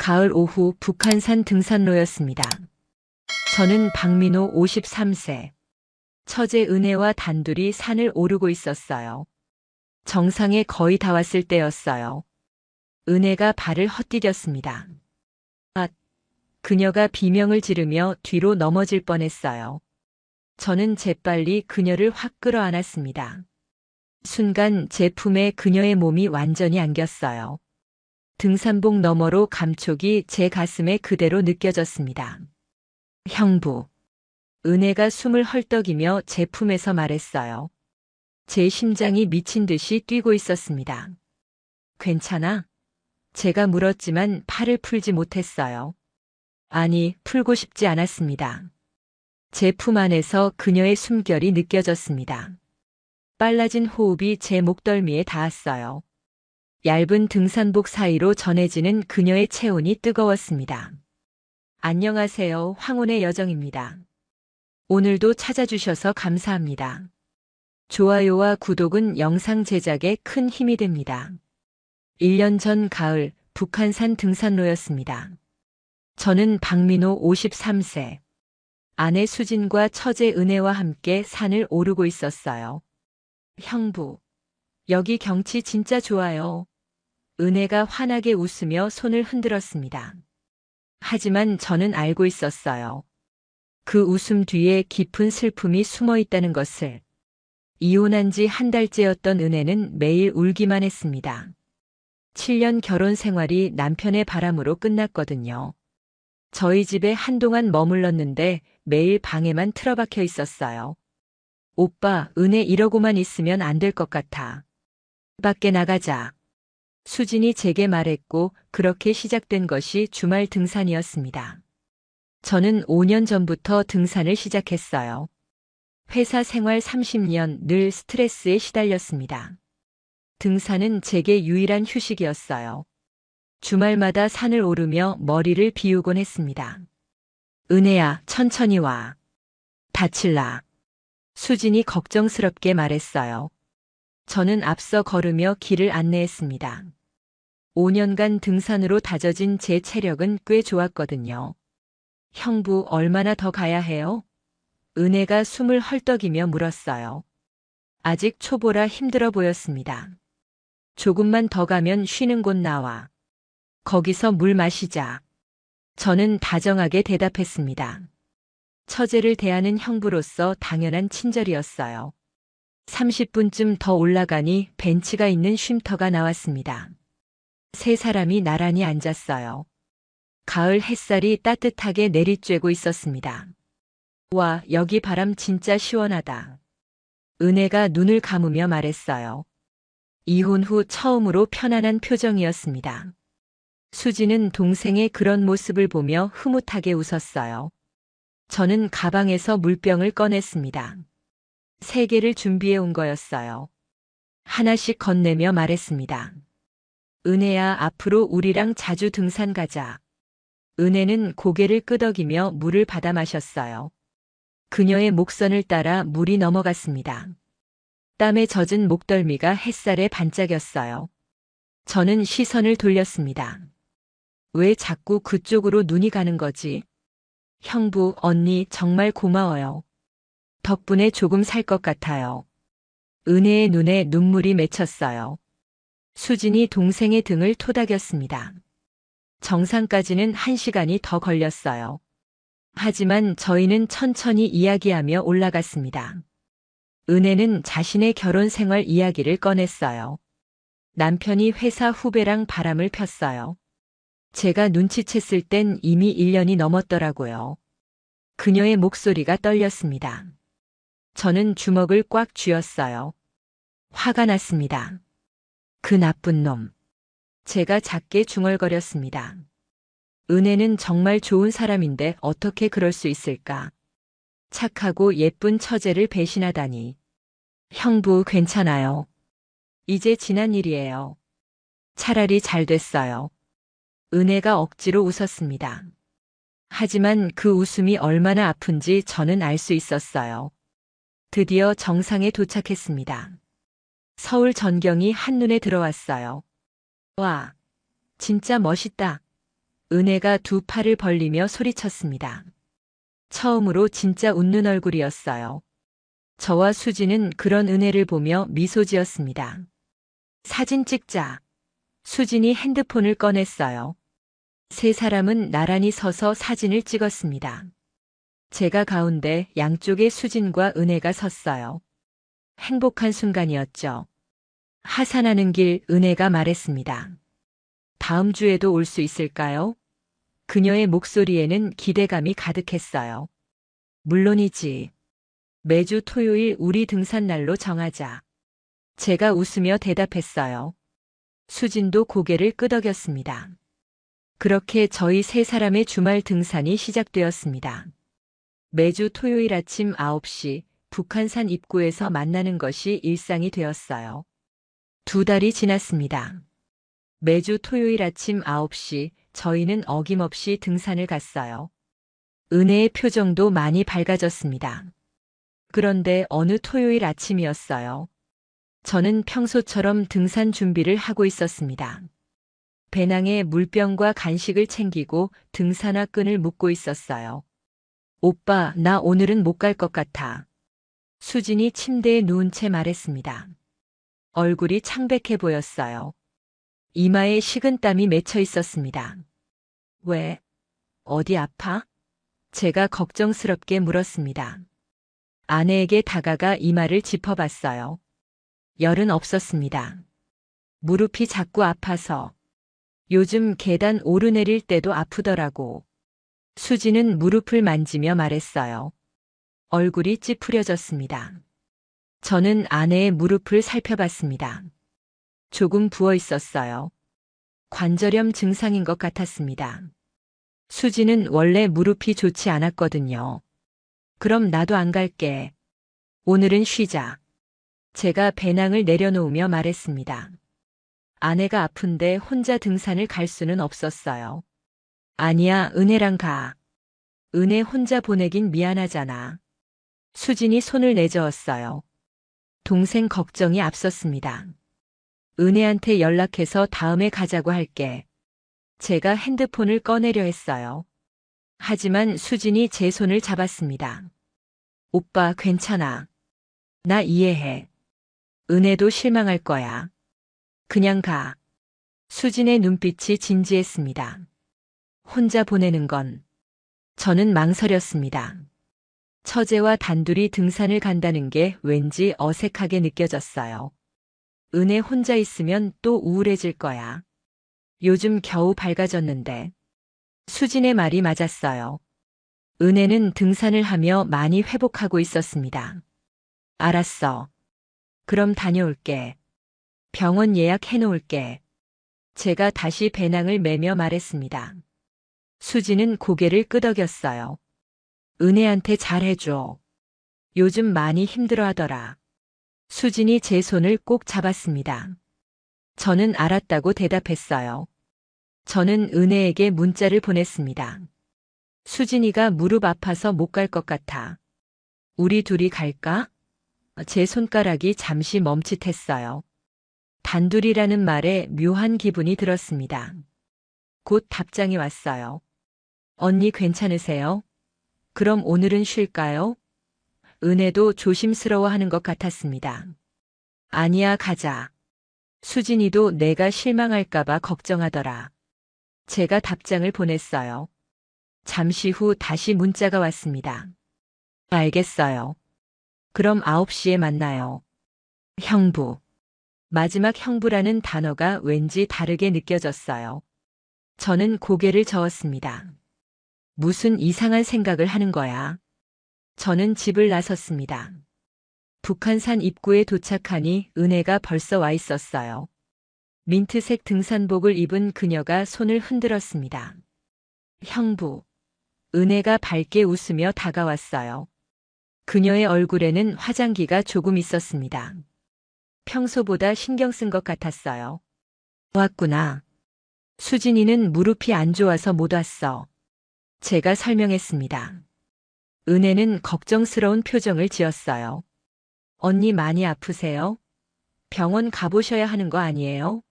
가을 오후 북한산 등산로였습니다. 저는 박민호 53세. 처제 은혜와 단둘이 산을 오르고 있었어요. 정상에 거의 다 왔을 때였어요. 은혜가 발을 헛디뎠습니다. 아, 그녀가 비명을 지르며 뒤로 넘어질 뻔했어요. 저는 재빨리 그녀를 확 끌어안았습니다. 순간 제 품에 그녀의 몸이 완전히 안겼어요. 등산복 너머로 감촉이 제 가슴에 그대로 느껴졌습니다. 형부. 은혜가 숨을 헐떡이며 제 품에서 말했어요. 제 심장이 미친 듯이 뛰고 있었습니다. 괜찮아? 제가 물었지만 팔을 풀지 못했어요. 아니, 풀고 싶지 않았습니다. 제 품 안에서 그녀의 숨결이 느껴졌습니다. 빨라진 호흡이 제 목덜미에 닿았어요. 얇은 등산복 사이로 전해지는 그녀의 체온이 뜨거웠습니다. 안녕하세요, 황혼의 여정입니다. 오늘도 찾아주셔서 감사합니다. 좋아요와 구독은 영상 제작에 큰 힘이 됩니다. 1년 전 가을 북한산 등산로였습니다. 저는 박민호 53세. 아내 수진과 처제 은혜와 함께 산을 오르고 있었어요. 형부, 여기 경치 진짜 좋아요. 은혜가 환하게 웃으며 손을 흔들었습니다. 하지만 저는 알고 있었어요. 그 웃음 뒤에 깊은 슬픔이 숨어 있다는 것을. 이혼한 지 한 달째였던 은혜는 매일 울기만 했습니다. 7년 결혼 생활이 남편의 바람으로 끝났거든요. 저희 집에 한동안 머물렀는데 매일 방에만 틀어박혀 있었어요. 오빠, 은혜 이러고만 있으면 안 될 것 같아. 밖에 나가자. 수진이 제게 말했고 그렇게 시작된 것이 주말 등산이었습니다. 저는 5년 전부터 등산을 시작했어요. 회사 생활 30년 늘 스트레스에 시달렸습니다. 등산은 제게 유일한 휴식이었어요. 주말마다 산을 오르며 머리를 비우곤 했습니다. 은혜야, 천천히 와. 다칠라. 수진이 걱정스럽게 말했어요. 저는 앞서 걸으며 길을 안내했습니다. 5년간 등산으로 다져진 제 체력은 꽤 좋았거든요. 형부, 얼마나 더 가야 해요? 은혜가 숨을 헐떡이며 물었어요. 아직 초보라 힘들어 보였습니다. 조금만 더 가면 쉬는 곳 나와. 거기서 물 마시자. 저는 다정하게 대답했습니다. 처제를 대하는 형부로서 당연한 친절이었어요. 30분쯤 더 올라가니 벤치가 있는 쉼터가 나왔습니다. 세 사람이 나란히 앉았어요. 가을 햇살이 따뜻하게 내리쬐고 있었습니다. 와, 여기 바람 진짜 시원하다. 은혜가 눈을 감으며 말했어요. 이혼 후 처음으로 편안한 표정이었습니다. 수지는 동생의 그런 모습을 보며 흐뭇하게 웃었어요. 저는 가방에서 물병을 꺼냈습니다. 3개를 준비해 온 거였어요. 하나씩 건네며 말했습니다. 은혜야, 앞으로 우리랑 자주 등산 가자. 은혜는 고개를 끄덕이며 물을 받아 마셨어요. 그녀의 목선을 따라 물이 넘어갔습니다. 땀에 젖은 목덜미가 햇살에 반짝였어요. 저는 시선을 돌렸습니다. 왜 자꾸 그쪽으로 눈이 가는 거지? 형부, 언니 정말 고마워요. 덕분에 조금 살 것 같아요. 은혜의 눈에 눈물이 맺혔어요. 수진이 동생의 등을 토닥였습니다. 정상까지는 1시간이 더 걸렸어요. 하지만 저희는 천천히 이야기하며 올라갔습니다. 은혜는 자신의 결혼 생활 이야기를 꺼냈어요. 남편이 회사 후배랑 바람을 폈어요. 제가 눈치챘을 땐 이미 1년이 넘었더라고요. 그녀의 목소리가 떨렸습니다. 저는 주먹을 꽉 쥐었어요. 화가 났습니다. 그 나쁜 놈. 제가 작게 중얼거렸습니다. 은혜는 정말 좋은 사람인데 어떻게 그럴 수 있을까? 착하고 예쁜 처제를 배신하다니. 형부, 괜찮아요. 이제 지난 일이에요. 차라리 잘 됐어요. 은혜가 억지로 웃었습니다. 하지만 그 웃음이 얼마나 아픈지 저는 알 수 있었어요. 드디어 정상에 도착했습니다. 서울 전경이 한눈에 들어왔어요. 와, 진짜 멋있다. 은혜가 두 팔을 벌리며 소리쳤습니다. 처음으로 진짜 웃는 얼굴이었어요. 저와 수지는 그런 은혜를 보며 미소 지었습니다. 사진 찍자. 수진이 핸드폰을 꺼냈어요. 세 사람은 나란히 서서 사진을 찍었습니다. 제가 가운데, 양쪽에 수진과 은혜가 섰어요. 행복한 순간이었죠. 하산하는 길, 은혜가 말했습니다. 다음 주에도 올 수 있을까요? 그녀의 목소리에는 기대감이 가득했어요. 물론이지. 매주 토요일 우리 등산날로 정하자. 제가 웃으며 대답했어요. 수진도 고개를 끄덕였습니다. 그렇게 저희 세 사람의 주말 등산이 시작되었습니다. 매주 토요일 아침 9시 북한산 입구에서 만나는 것이 일상이 되었어요. 2달이 지났습니다. 매주 토요일 아침 9시 저희는 어김없이 등산을 갔어요. 은혜의 표정도 많이 밝아졌습니다. 그런데 어느 토요일 아침이었어요. 저는 평소처럼 등산 준비를 하고 있었습니다. 배낭에 물병과 간식을 챙기고 등산화 끈을 묶고 있었어요. 오빠, 나 오늘은 못 갈 것 같아. 수진이 침대에 누운 채 말했습니다. 얼굴이 창백해 보였어요. 이마에 식은땀이 맺혀 있었습니다. 왜? 어디 아파? 제가 걱정스럽게 물었습니다. 아내에게 다가가 이마를 짚어봤어요. 열은 없었습니다. 무릎이 자꾸 아파서. 요즘 계단 오르내릴 때도 아프더라고. 수지는 무릎을 만지며 말했어요. 얼굴이 찌푸려졌습니다. 저는 아내의 무릎을 살펴봤습니다. 조금 부어 있었어요. 관절염 증상인 것 같았습니다. 수지는 원래 무릎이 좋지 않았거든요. 그럼 나도 안 갈게. 오늘은 쉬자. 제가 배낭을 내려놓으며 말했습니다. 아내가 아픈데 혼자 등산을 갈 수는 없었어요. 아니야, 은혜랑 가. 은혜 혼자 보내긴 미안하잖아. 수진이 손을 내저었어요. 동생 걱정이 앞섰습니다. 은혜한테 연락해서 다음에 가자고 할게. 제가 핸드폰을 꺼내려 했어요. 하지만 수진이 제 손을 잡았습니다. 오빠, 괜찮아. 나 이해해. 은혜도 실망할 거야. 그냥 가. 수진의 눈빛이 진지했습니다. 혼자 보내는 건. 저는 망설였습니다. 처제와 단둘이 등산을 간다는 게 왠지 어색하게 느껴졌어요. 은혜 혼자 있으면 또 우울해질 거야. 요즘 겨우 밝아졌는데. 수진의 말이 맞았어요. 은혜는 등산을 하며 많이 회복하고 있었습니다. 알았어. 그럼 다녀올게. 병원 예약해 놓을게. 제가 다시 배낭을 매며 말했습니다. 수지는 고개를 끄덕였어요. 은혜한테 잘해줘. 요즘 많이 힘들어하더라. 수진이 제 손을 꼭 잡았습니다. 저는 알았다고 대답했어요. 저는 은혜에게 문자를 보냈습니다. 수진이가 무릎 아파서 못 갈 것 같아. 우리 둘이 갈까? 제 손가락이 잠시 멈칫했어요. 단둘이라는 말에 묘한 기분이 들었습니다. 곧 답장이 왔어요. 언니 괜찮으세요? 그럼 오늘은 쉴까요? 은혜도 조심스러워하는 것 같았습니다. 아니야, 가자. 수진이도 내가 실망할까봐 걱정하더라. 제가 답장을 보냈어요. 잠시 후 다시 문자가 왔습니다. 알겠어요. 그럼 9시에 만나요. 형부. 마지막 형부라는 단어가 왠지 다르게 느껴졌어요. 저는 고개를 저었습니다. 무슨 이상한 생각을 하는 거야? 저는 집을 나섰습니다. 북한산 입구에 도착하니 은혜가 벌써 와 있었어요. 민트색 등산복을 입은 그녀가 손을 흔들었습니다. 형부. 은혜가 밝게 웃으며 다가왔어요. 그녀의 얼굴에는 화장기가 조금 있었습니다. 평소보다 신경 쓴 것 같았어요. 왔구나. 수진이는 무릎이 안 좋아서 못 왔어. 제가 설명했습니다. 은혜는 걱정스러운 표정을 지었어요. 언니 많이 아프세요? 병원 가보셔야 하는 거 아니에요?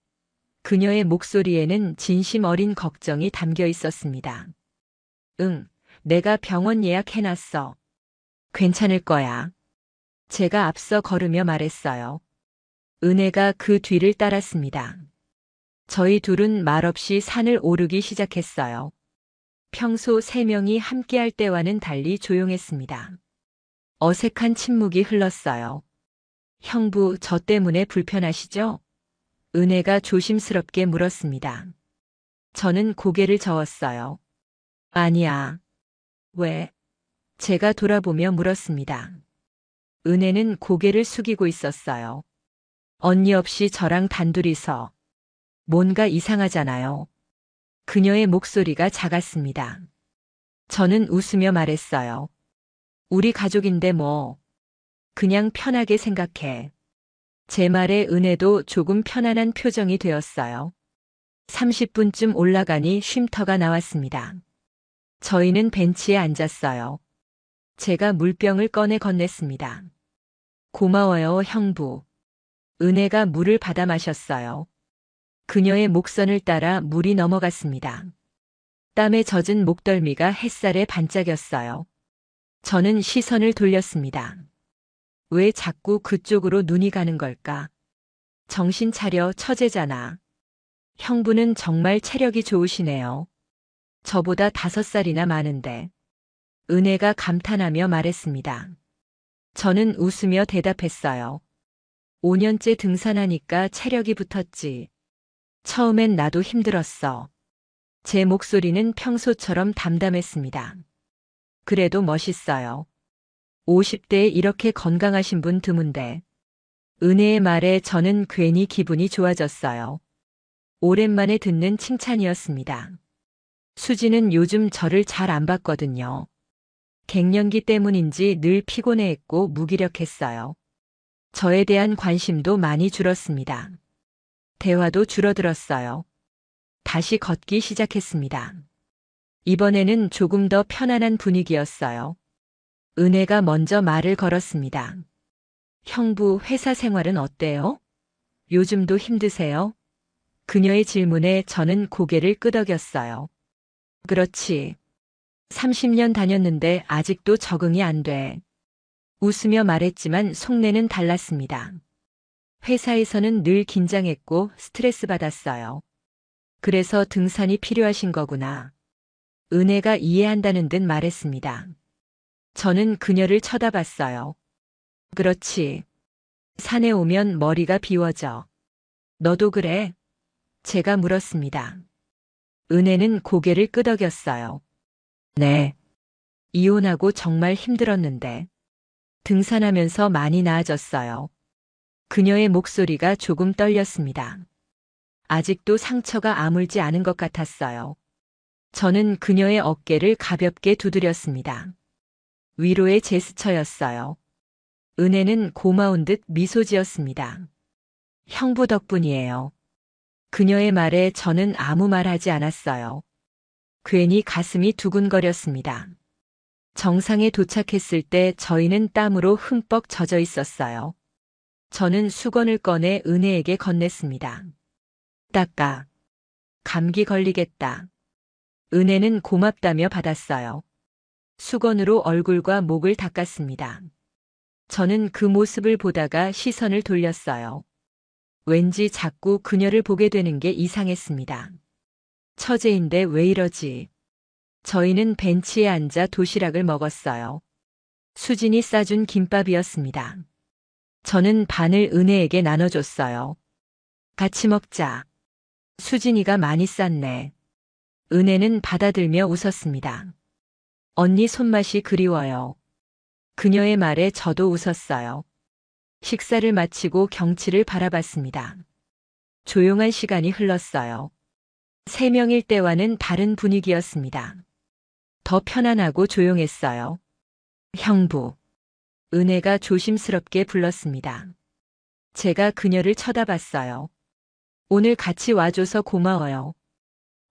그녀의 목소리에는 진심 어린 걱정이 담겨 있었습니다. 응, 내가 병원 예약해놨어. 괜찮을 거야. 제가 앞서 걸으며 말했어요. 은혜가 그 뒤를 따랐습니다. 저희 둘은 말없이 산을 오르기 시작했어요. 평소 세 명이 함께할 때와는 달리 조용했습니다. 어색한 침묵이 흘렀어요. 형부, 저 때문에 불편하시죠? 은혜가 조심스럽게 물었습니다. 저는 고개를 저었어요. 아니야. 왜? 제가 돌아보며 물었습니다. 은혜는 고개를 숙이고 있었어요. 언니 없이 저랑 단둘이서. 뭔가 이상하잖아요. 그녀의 목소리가 작았습니다. 저는 웃으며 말했어요. 우리 가족인데 뭐. 그냥 편하게 생각해. 제 말에 은혜도 조금 편안한 표정이 되었어요. 30분쯤 올라가니 쉼터가 나왔습니다. 저희는 벤치에 앉았어요. 제가 물병을 꺼내 건넸습니다. 고마워요, 형부. 은혜가 물을 받아 마셨어요. 그녀의 목선을 따라 물이 넘어갔습니다. 땀에 젖은 목덜미가 햇살에 반짝였어요. 저는 시선을 돌렸습니다. 왜 자꾸 그쪽으로 눈이 가는 걸까? 정신 차려, 처제잖아. 형부는 정말 체력이 좋으시네요. 저보다 5살이나 많은데. 은혜가 감탄하며 말했습니다. 저는 웃으며 대답했어요. 5년째 등산하니까 체력이 붙었지. 처음엔 나도 힘들었어. 제 목소리는 평소처럼 담담했습니다. 그래도 멋있어요. 50대에 이렇게 건강하신 분 드문데. 은혜의 말에 저는 괜히 기분이 좋아졌어요. 오랜만에 듣는 칭찬이었습니다. 수지는 요즘 저를 잘 안 봤거든요. 갱년기 때문인지 늘 피곤해했고 무기력했어요. 저에 대한 관심도 많이 줄었습니다. 대화도 줄어들었어요. 다시 걷기 시작했습니다. 이번에는 조금 더 편안한 분위기였어요. 은혜가 먼저 말을 걸었습니다. 형부, 회사 생활은 어때요? 요즘도 힘드세요? 그녀의 질문에 저는 고개를 끄덕였어요. 그렇지. 30년 다녔는데 아직도 적응이 안 돼. 웃으며 말했지만 속내는 달랐습니다. 회사에서는 늘 긴장했고 스트레스 받았어요. 그래서 등산이 필요하신 거구나. 은혜가 이해한다는 듯 말했습니다. 저는 그녀를 쳐다봤어요. 그렇지. 산에 오면 머리가 비워져. 너도 그래? 제가 물었습니다. 은혜는 고개를 끄덕였어요. 네. 이혼하고 정말 힘들었는데. 등산하면서 많이 나아졌어요. 그녀의 목소리가 조금 떨렸습니다. 아직도 상처가 아물지 않은 것 같았어요. 저는 그녀의 어깨를 가볍게 두드렸습니다. 위로의 제스처였어요. 은혜는 고마운 듯 미소 지었습니다. 형부 덕분이에요. 그녀의 말에 저는 아무 말 하지 않았어요. 괜히 가슴이 두근거렸습니다. 정상에 도착했을 때 저희는 땀으로 흠뻑 젖어 있었어요. 저는 수건을 꺼내 은혜에게 건넸습니다. 닦아. 감기 걸리겠다. 은혜는 고맙다며 받았어요. 수건으로 얼굴과 목을 닦았습니다. 저는 그 모습을 보다가 시선을 돌렸어요. 왠지 자꾸 그녀를 보게 되는 게 이상했습니다. 처제인데 왜 이러지? 저희는 벤치에 앉아 도시락을 먹었어요. 수진이 싸준 김밥이었습니다. 저는 반을 은혜에게 나눠줬어요. 같이 먹자. 수진이가 많이 쌌네. 은혜는 받아들며 웃었습니다. 언니 손맛이 그리워요. 그녀의 말에 저도 웃었어요. 식사를 마치고 경치를 바라봤습니다. 조용한 시간이 흘렀어요. 3명일 때와는 다른 분위기였습니다. 더 편안하고 조용했어요. 형부. 은혜가 조심스럽게 불렀습니다. 제가 그녀를 쳐다봤어요. 오늘 같이 와줘서 고마워요.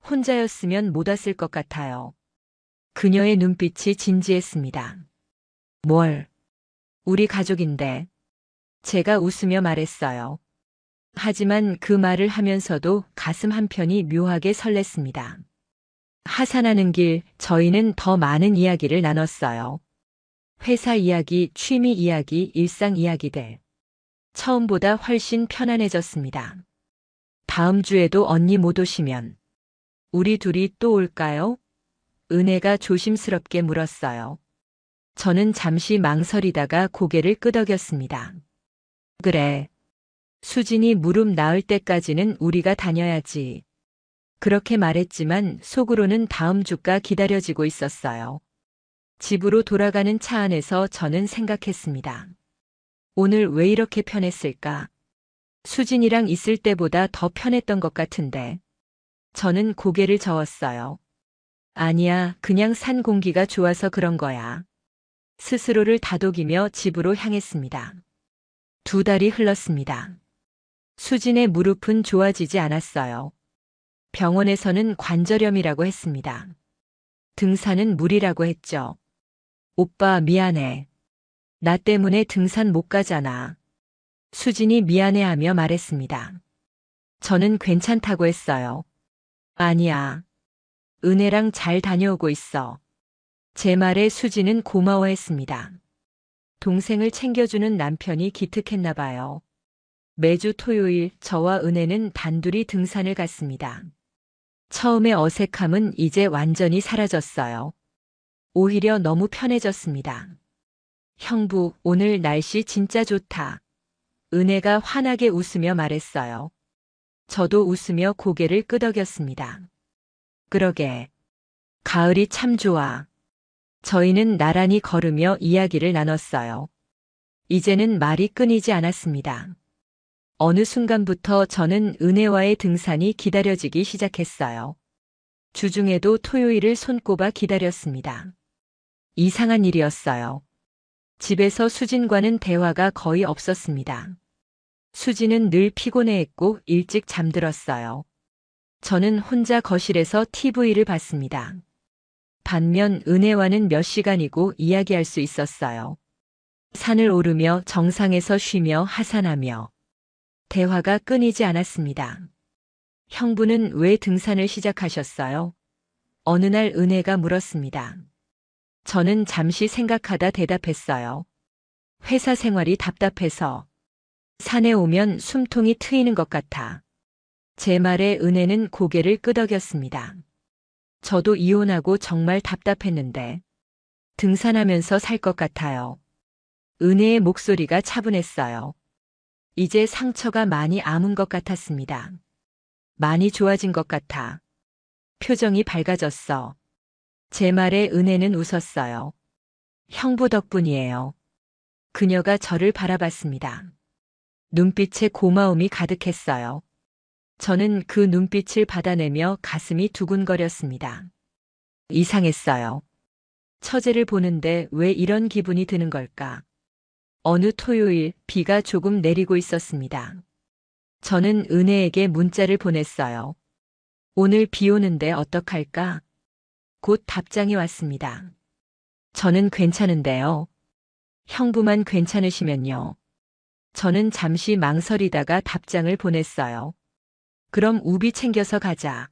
혼자였으면 못 왔을 것 같아요. 그녀의 눈빛이 진지했습니다. 뭘? 우리 가족인데. 제가 웃으며 말했어요. 하지만 그 말을 하면서도 가슴 한편이 묘하게 설렜습니다. 하산하는 길, 저희는 더 많은 이야기를 나눴어요. 회사 이야기, 취미 이야기, 일상 이야기들. 처음보다 훨씬 편안해졌습니다. 다음 주에도 언니 못 오시면 우리 둘이 또 올까요? 은혜가 조심스럽게 물었어요. 저는 잠시 망설이다가 고개를 끄덕였습니다. 그래. 수진이 무릎 나을 때까지는 우리가 다녀야지. 그렇게 말했지만 속으로는 다음 주가 기다려지고 있었어요. 집으로 돌아가는 차 안에서 저는 생각했습니다. 오늘 왜 이렇게 편했을까? 수진이랑 있을 때보다 더 편했던 것 같은데. 저는 고개를 저었어요. 아니야, 그냥 산 공기가 좋아서 그런 거야. 스스로를 다독이며 집으로 향했습니다. 2달이 흘렀습니다. 수진의 무릎은 좋아지지 않았어요. 병원에서는 관절염이라고 했습니다. 등산은 무리라고 했죠. 오빠 미안해. 나 때문에 등산 못 가잖아. 수진이 미안해하며 말했습니다. 저는 괜찮다고 했어요. 아니야. 은혜랑 잘 다녀오고 있어. 제 말에 수진은 고마워했습니다. 동생을 챙겨주는 남편이 기특했나 봐요. 매주 토요일 저와 은혜는 단둘이 등산을 갔습니다. 처음의 어색함은 이제 완전히 사라졌어요. 오히려 너무 편해졌습니다. 형부, 오늘 날씨 진짜 좋다. 은혜가 환하게 웃으며 말했어요. 저도 웃으며 고개를 끄덕였습니다. 그러게. 가을이 참 좋아. 저희는 나란히 걸으며 이야기를 나눴어요. 이제는 말이 끊이지 않았습니다. 어느 순간부터 저는 은혜와의 등산이 기다려지기 시작했어요. 주중에도 토요일을 손꼽아 기다렸습니다. 이상한 일이었어요. 집에서 수진과는 대화가 거의 없었습니다. 수진은 늘 피곤해했고 일찍 잠들었어요. 저는 혼자 거실에서 TV를 봤습니다. 반면 은혜와는 몇 시간이고 이야기할 수 있었어요. 산을 오르며 정상에서 쉬며 하산하며 대화가 끊이지 않았습니다. 형부는 왜 등산을 시작하셨어요? 어느 날 은혜가 물었습니다. 저는 잠시 생각하다 대답했어요. 회사 생활이 답답해서. 산에 오면 숨통이 트이는 것 같아. 제 말에 은혜는 고개를 끄덕였습니다. 저도 이혼하고 정말 답답했는데 등산하면서 살 것 같아요. 은혜의 목소리가 차분했어요. 이제 상처가 많이 아문 것 같았습니다. 많이 좋아진 것 같아. 표정이 밝아졌어. 제 말에 은혜는 웃었어요. 형부 덕분이에요. 그녀가 저를 바라봤습니다. 눈빛에 고마움이 가득했어요. 저는 그 눈빛을 받아내며 가슴이 두근거렸습니다. 이상했어요. 처제를 보는데 왜 이런 기분이 드는 걸까? 어느 토요일 비가 조금 내리고 있었습니다. 저는 은혜에게 문자를 보냈어요. 오늘 비 오는데 어떡할까? 곧 답장이 왔습니다. 저는 괜찮은데요. 형부만 괜찮으시면요. 저는 잠시 망설이다가 답장을 보냈어요. 그럼 우비 챙겨서 가자.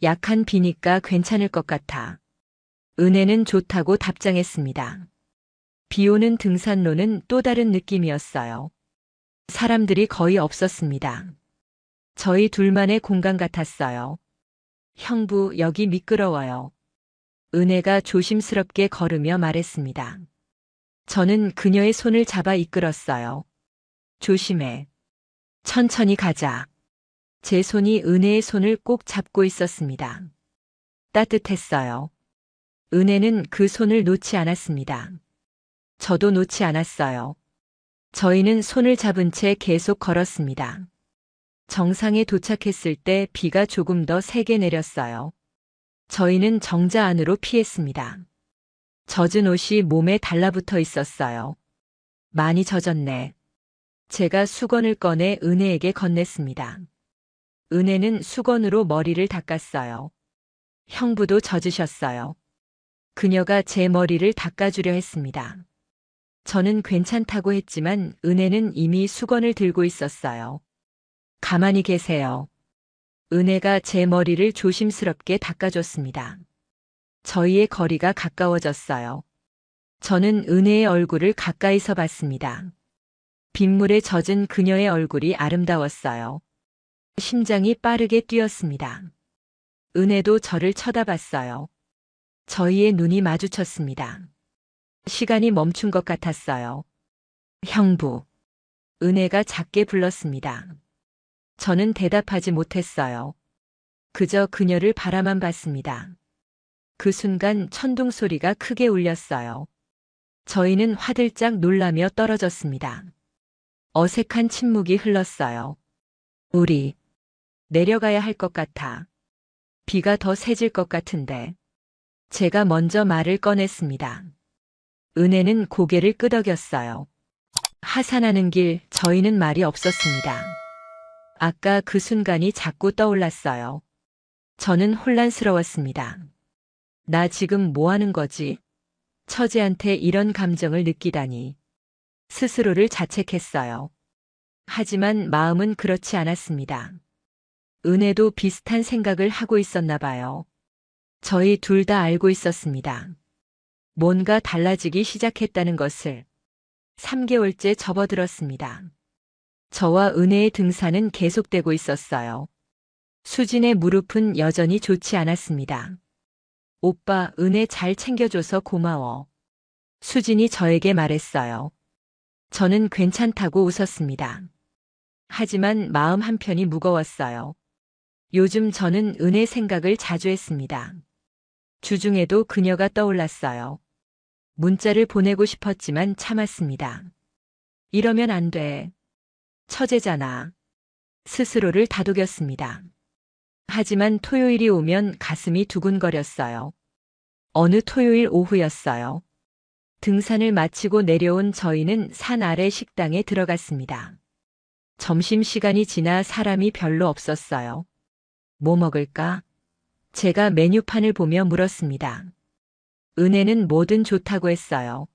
약한 비니까 괜찮을 것 같아. 은혜는 좋다고 답장했습니다. 비 오는 등산로는 또 다른 느낌이었어요. 사람들이 거의 없었습니다. 저희 둘만의 공간 같았어요. 형부, 여기 미끄러워요. 은혜가 조심스럽게 걸으며 말했습니다. 저는 그녀의 손을 잡아 이끌었어요. 조심해. 천천히 가자. 제 손이 은혜의 손을 꼭 잡고 있었습니다. 따뜻했어요. 은혜는 그 손을 놓지 않았습니다. 저도 놓지 않았어요. 저희는 손을 잡은 채 계속 걸었습니다. 정상에 도착했을 때 비가 조금 더 세게 내렸어요. 저희는 정자 안으로 피했습니다. 젖은 옷이 몸에 달라붙어 있었어요. 많이 젖었네. 제가 수건을 꺼내 은혜에게 건넸습니다. 은혜는 수건으로 머리를 닦았어요. 형부도 젖으셨어요. 그녀가 제 머리를 닦아주려 했습니다. 저는 괜찮다고 했지만 은혜는 이미 수건을 들고 있었어요. 가만히 계세요. 은혜가 제 머리를 조심스럽게 닦아줬습니다. 저희의 거리가 가까워졌어요. 저는 은혜의 얼굴을 가까이서 봤습니다. 빗물에 젖은 그녀의 얼굴이 아름다웠어요. 심장이 빠르게 뛰었습니다. 은혜도 저를 쳐다봤어요. 저희의 눈이 마주쳤습니다. 시간이 멈춘 것 같았어요. 형부. 은혜가 작게 불렀습니다. 저는 대답하지 못했어요. 그저 그녀를 바라만 봤습니다. 그 순간 천둥 소리가 크게 울렸어요. 저희는 화들짝 놀라며 떨어졌습니다. 어색한 침묵이 흘렀어요. 우리 내려가야 할 것 같아. 비가 더 세질 것 같은데. 제가 먼저 말을 꺼냈습니다. 은혜는 고개를 끄덕였어요. 하산하는 길 저희는 말이 없었습니다. 아까 그 순간이 자꾸 떠올랐어요. 저는 혼란스러웠습니다. 나 지금 뭐 하는 거지? 처제한테 이런 감정을 느끼다니. 스스로를 자책했어요. 하지만 마음은 그렇지 않았습니다. 은혜도 비슷한 생각을 하고 있었나 봐요. 저희 둘 다 알고 있었습니다. 뭔가 달라지기 시작했다는 것을. 3개월째 접어들었습니다. 저와 은혜의 등산은 계속되고 있었어요. 수진의 무릎은 여전히 좋지 않았습니다. 오빠, 은혜 잘 챙겨줘서 고마워. 수진이 저에게 말했어요. 저는 괜찮다고 웃었습니다. 하지만 마음 한편이 무거웠어요. 요즘 저는 은혜 생각을 자주 했습니다. 주중에도 그녀가 떠올랐어요. 문자를 보내고 싶었지만 참았습니다. 이러면 안 돼. 처제잖아. 스스로를 다독였습니다. 하지만 토요일이 오면 가슴이 두근거렸어요. 어느 토요일 오후였어요. 등산을 마치고 내려온 저희는 산 아래 식당에 들어갔습니다. 점심시간이 지나 사람이 별로 없었어요. 뭐 먹을까? 제가 메뉴판을 보며 물었습니다. 은혜는 뭐든 좋다고 했어요.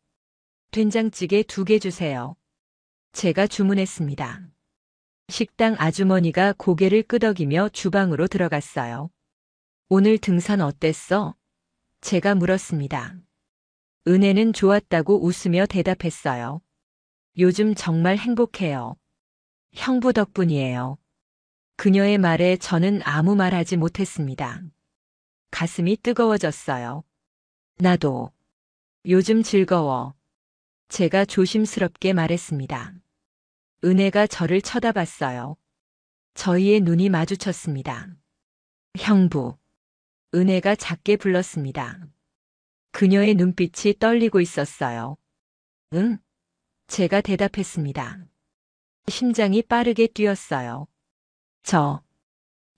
된장찌개 2개 주세요. 제가 주문했습니다. 식당 아주머니가 고개를 끄덕이며 주방으로 들어갔어요. 오늘 등산 어땠어? 제가 물었습니다. 은혜는 좋았다고 웃으며 대답했어요. 요즘 정말 행복해요. 형부 덕분이에요. 그녀의 말에 저는 아무 말 하지 못했습니다. 가슴이 뜨거워졌어요. 나도. 요즘 즐거워. 제가 조심스럽게 말했습니다. 은혜가 저를 쳐다봤어요. 저희의 눈이 마주쳤습니다. 형부. 은혜가 작게 불렀습니다. 그녀의 눈빛이 떨리고 있었어요. 응? 제가 대답했습니다. 심장이 빠르게 뛰었어요.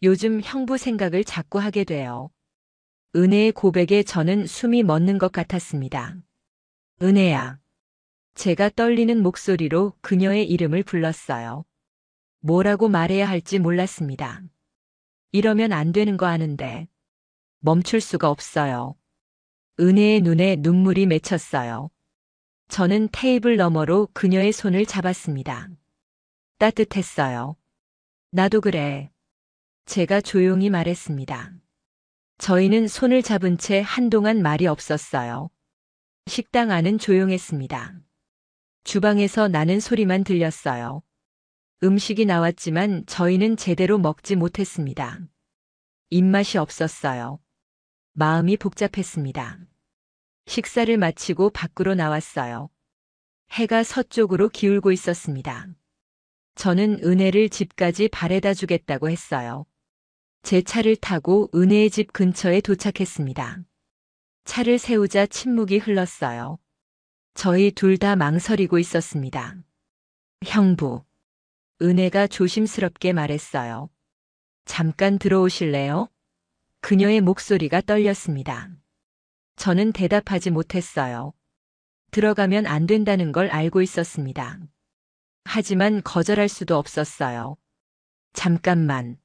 요즘 형부 생각을 자꾸 하게 돼요. 은혜의 고백에 저는 숨이 멎는 것 같았습니다. 은혜야. 제가 떨리는 목소리로 그녀의 이름을 불렀어요. 뭐라고 말해야 할지 몰랐습니다. 이러면 안 되는 거 아는데. 멈출 수가 없어요. 은혜의 눈에 눈물이 맺혔어요. 저는 테이블 너머로 그녀의 손을 잡았습니다. 따뜻했어요. 나도 그래. 제가 조용히 말했습니다. 저희는 손을 잡은 채 한동안 말이 없었어요. 식당 안은 조용했습니다. 주방에서 나는 소리만 들렸어요. 음식이 나왔지만 저희는 제대로 먹지 못했습니다. 입맛이 없었어요. 마음이 복잡했습니다. 식사를 마치고 밖으로 나왔어요. 해가 서쪽으로 기울고 있었습니다. 저는 은혜를 집까지 바래다 주겠다고 했어요. 제 차를 타고 은혜의 집 근처에 도착했습니다. 차를 세우자 침묵이 흘렀어요. 저희 둘 다 망설이고 있었습니다. 형부. 은혜가 조심스럽게 말했어요. 잠깐 들어오실래요? 그녀의 목소리가 떨렸습니다. 저는 대답하지 못했어요. 들어가면 안 된다는 걸 알고 있었습니다. 하지만 거절할 수도 없었어요. 잠깐만.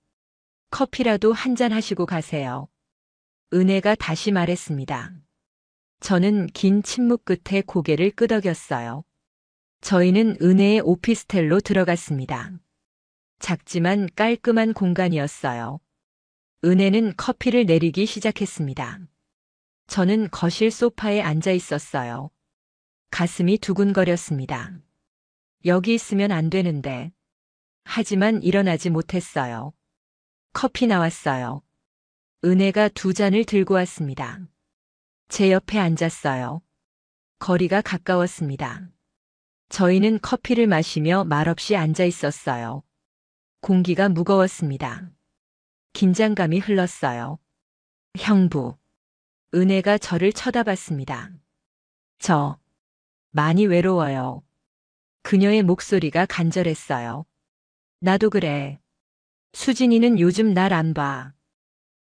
커피라도 한잔 하시고 가세요. 은혜가 다시 말했습니다. 저는 긴 침묵 끝에 고개를 끄덕였어요. 저희는 은혜의 오피스텔로 들어갔습니다. 작지만 깔끔한 공간이었어요. 은혜는 커피를 내리기 시작했습니다. 저는 거실 소파에 앉아 있었어요. 가슴이 두근거렸습니다. 여기 있으면 안 되는데. 하지만 일어나지 못했어요. 커피 나왔어요. 은혜가 2잔을 들고 왔습니다. 제 옆에 앉았어요. 거리가 가까웠습니다. 저희는 커피를 마시며 말없이 앉아 있었어요. 공기가 무거웠습니다. 긴장감이 흘렀어요. 형부. 은혜가 저를 쳐다봤습니다. 저 많이 외로워요. 그녀의 목소리가 간절했어요. 나도 그래. 수진이는 요즘 날 안 봐.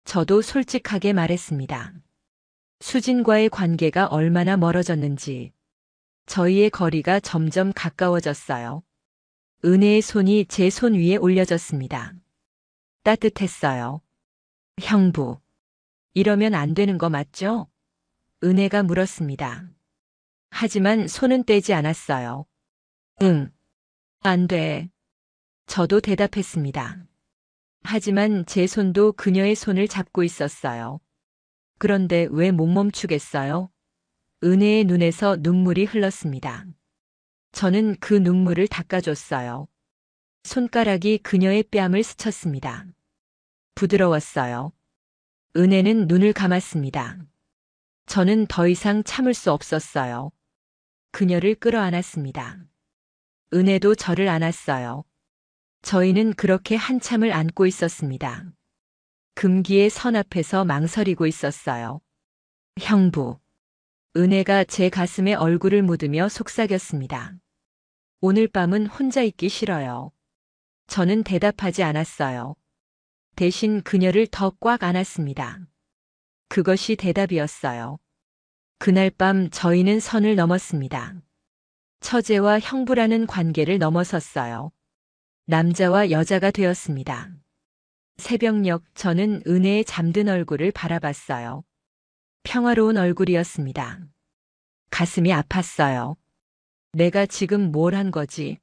저도 솔직하게 말했습니다. 수진과의 관계가 얼마나 멀어졌는지. 저희의 거리가 점점 가까워졌어요. 은혜의 손이 제 손 위에 올려졌습니다. 따뜻했어요. 형부. 이러면 안 되는 거 맞죠? 은혜가 물었습니다. 하지만 손은 떼지 않았어요. 응. 안 돼. 저도 대답했습니다. 하지만 제 손도 그녀의 손을 잡고 있었어요. 그런데 왜 못 멈추겠어요? 은혜의 눈에서 눈물이 흘렀습니다. 저는 그 눈물을 닦아줬어요. 손가락이 그녀의 뺨을 스쳤습니다. 부드러웠어요. 은혜는 눈을 감았습니다. 저는 더 이상 참을 수 없었어요. 그녀를 끌어안았습니다. 은혜도 저를 안았어요. 저희는 그렇게 한참을 안고 있었습니다. 금기의 선 앞에서 망설이고 있었어요. 형부. 은혜가 제 가슴에 얼굴을 묻으며 속삭였습니다. 오늘 밤은 혼자 있기 싫어요. 저는 대답하지 않았어요. 대신 그녀를 더 꽉 안았습니다. 그것이 대답이었어요. 그날 밤 저희는 선을 넘었습니다. 처제와 형부라는 관계를 넘어섰어요. 남자와 여자가 되었습니다. 새벽녘 저는 은혜의 잠든 얼굴을 바라봤어요. 평화로운 얼굴이었습니다. 가슴이 아팠어요. 내가 지금 뭘 한 거지?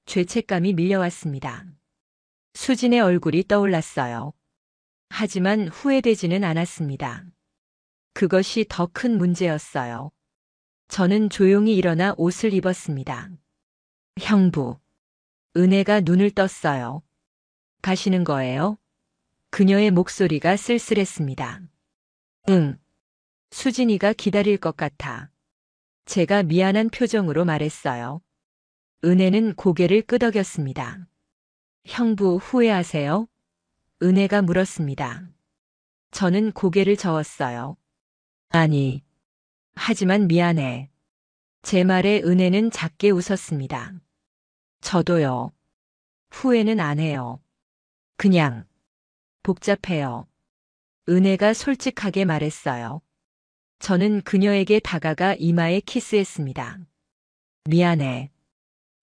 죄책감이 밀려왔습니다. 수진의 얼굴이 떠올랐어요. 하지만 후회되지는 않았습니다. 그것이 더 큰 문제였어요. 저는 조용히 일어나 옷을 입었습니다. 형부. 은혜가 눈을 떴어요. 가시는 거예요? 그녀의 목소리가 쓸쓸했습니다. 응. 수진이가 기다릴 것 같아. 제가 미안한 표정으로 말했어요. 은혜는 고개를 끄덕였습니다. 형부 후회하세요? 은혜가 물었습니다. 저는 고개를 저었어요. 아니. 하지만 미안해. 제 말에 은혜는 작게 웃었습니다. 저도요. 후회는 안 해요. 그냥 복잡해요. 은혜가 솔직하게 말했어요. 저는 그녀에게 다가가 이마에 키스했습니다. 미안해.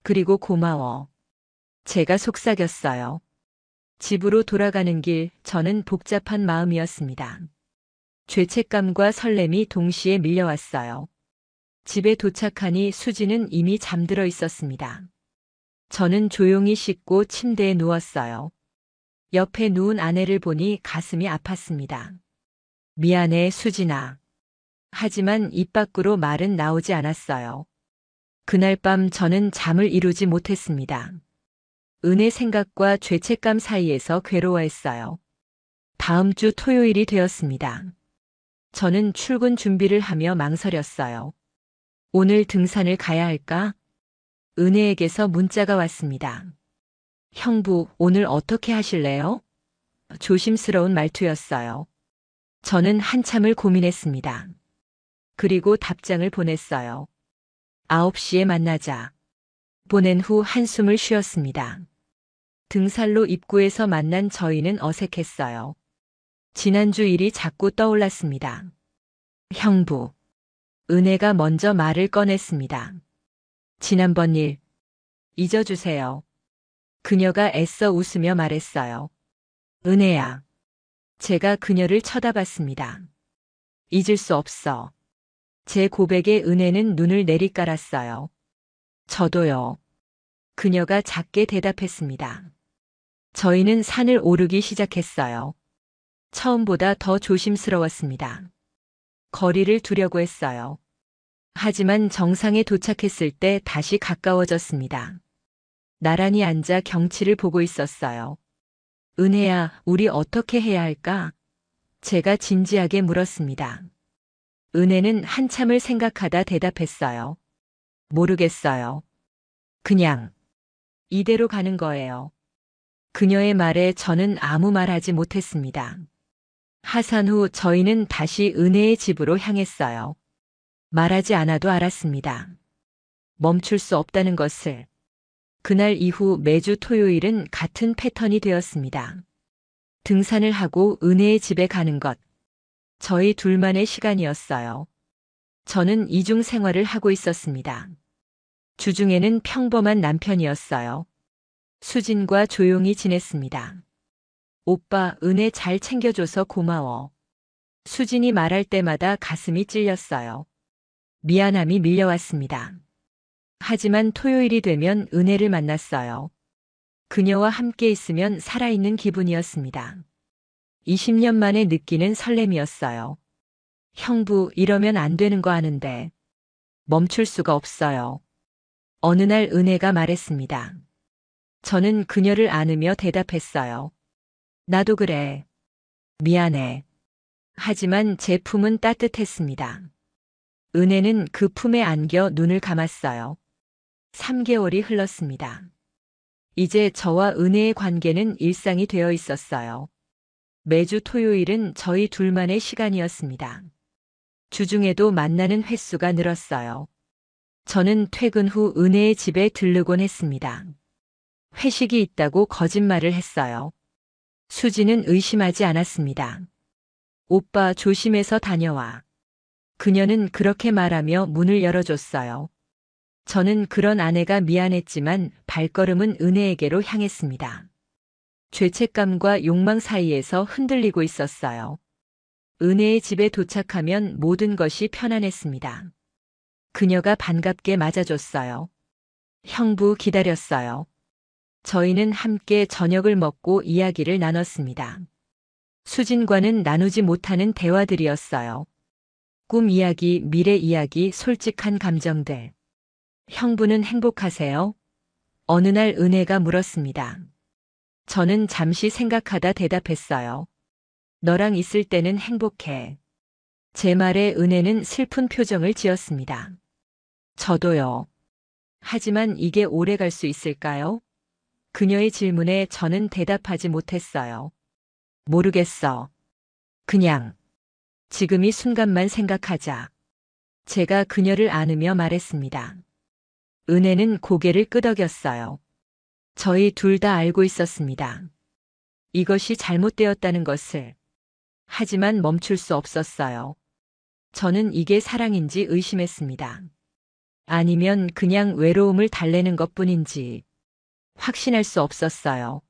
그리고 고마워. 제가 속삭였어요. 집으로 돌아가는 길 저는 복잡한 마음이었습니다. 죄책감과 설렘이 동시에 밀려왔어요. 집에 도착하니 수지는 이미 잠들어 있었습니다. 저는 조용히 씻고 침대에 누웠어요. 옆에 누운 아내를 보니 가슴이 아팠습니다. 미안해, 수진아. 하지만 입 밖으로 말은 나오지 않았어요. 그날 밤 저는 잠을 이루지 못했습니다. 은혜 생각과 죄책감 사이에서 괴로워했어요. 다음 주 토요일이 되었습니다. 저는 출근 준비를 하며 망설였어요. 오늘 등산을 가야 할까? 은혜에게서 문자가 왔습니다. 형부, 오늘 어떻게 하실래요? 조심스러운 말투였어요. 저는 한참을 고민했습니다. 그리고 답장을 보냈어요. 9시에 만나자. 보낸 후 한숨을 쉬었습니다. 등산로 입구에서 만난 저희는 어색했어요. 지난주 일이 자꾸 떠올랐습니다. 형부. 은혜가 먼저 말을 꺼냈습니다. 지난번 일 잊어주세요. 그녀가 애써 웃으며 말했어요. 은혜야. 제가 그녀를 쳐다봤습니다. 잊을 수 없어. 제 고백에 은혜는 눈을 내리깔았어요. 저도요. 그녀가 작게 대답했습니다. 저희는 산을 오르기 시작했어요. 처음보다 더 조심스러웠습니다. 거리를 두려고 했어요. 하지만 정상에 도착했을 때 다시 가까워졌습니다. 나란히 앉아 경치를 보고 있었어요. 은혜야, 우리 어떻게 해야 할까? 제가 진지하게 물었습니다. 은혜는 한참을 생각하다 대답했어요. 모르겠어요. 그냥 이대로 가는 거예요. 그녀의 말에 저는 아무 말 하지 못했습니다. 하산 후 저희는 다시 은혜의 집으로 향했어요. 말하지 않아도 알았습니다. 멈출 수 없다는 것을. 그날 이후 매주 토요일은 같은 패턴이 되었습니다. 등산을 하고 은혜의 집에 가는 것. 저희 둘만의 시간이었어요. 저는 이중 생활을 하고 있었습니다. 주중에는 평범한 남편이었어요. 수진과 조용히 지냈습니다. 오빠, 은혜 잘 챙겨줘서 고마워. 수진이 말할 때마다 가슴이 찔렸어요. 미안함이 밀려왔습니다. 하지만 토요일이 되면 은혜를 만났어요. 그녀와 함께 있으면 살아있는 기분이었습니다. 20년 만에 느끼는 설렘이었어요. 형부, 이러면 안 되는 거 아는데. 멈출 수가 없어요. 어느 날 은혜가 말했습니다. 저는 그녀를 안으며 대답했어요. 나도 그래. 미안해. 하지만 제 품은 따뜻했습니다. 은혜는 그 품에 안겨 눈을 감았어요. 3개월이 흘렀습니다. 이제 저와 은혜의 관계는 일상이 되어 있었어요. 매주 토요일은 저희 둘만의 시간이었습니다. 주중에도 만나는 횟수가 늘었어요. 저는 퇴근 후 은혜의 집에 들르곤 했습니다. 회식이 있다고 거짓말을 했어요. 수지는 의심하지 않았습니다. 오빠 조심해서 다녀와. 그녀는 그렇게 말하며 문을 열어줬어요. 저는 그런 아내가 미안했지만 발걸음은 은혜에게로 향했습니다. 죄책감과 욕망 사이에서 흔들리고 있었어요. 은혜의 집에 도착하면 모든 것이 편안했습니다. 그녀가 반갑게 맞아줬어요. 형부 기다렸어요. 저희는 함께 저녁을 먹고 이야기를 나눴습니다. 수진과는 나누지 못하는 대화들이었어요. 꿈 이야기, 미래 이야기, 솔직한 감정들. 형부는 행복하세요? 어느 날 은혜가 물었습니다. 저는 잠시 생각하다 대답했어요. 너랑 있을 때는 행복해. 제 말에 은혜는 슬픈 표정을 지었습니다. 저도요. 하지만 이게 오래 갈 수 있을까요? 그녀의 질문에 저는 대답하지 못했어요. 모르겠어. 그냥 지금 이 순간만 생각하자. 제가 그녀를 안으며 말했습니다. 은혜는 고개를 끄덕였어요. 저희 둘 다 알고 있었습니다. 이것이 잘못되었다는 것을. 하지만 멈출 수 없었어요. 저는 이게 사랑인지 의심했습니다. 아니면 그냥 외로움을 달래는 것뿐인지 확신할 수 없었어요.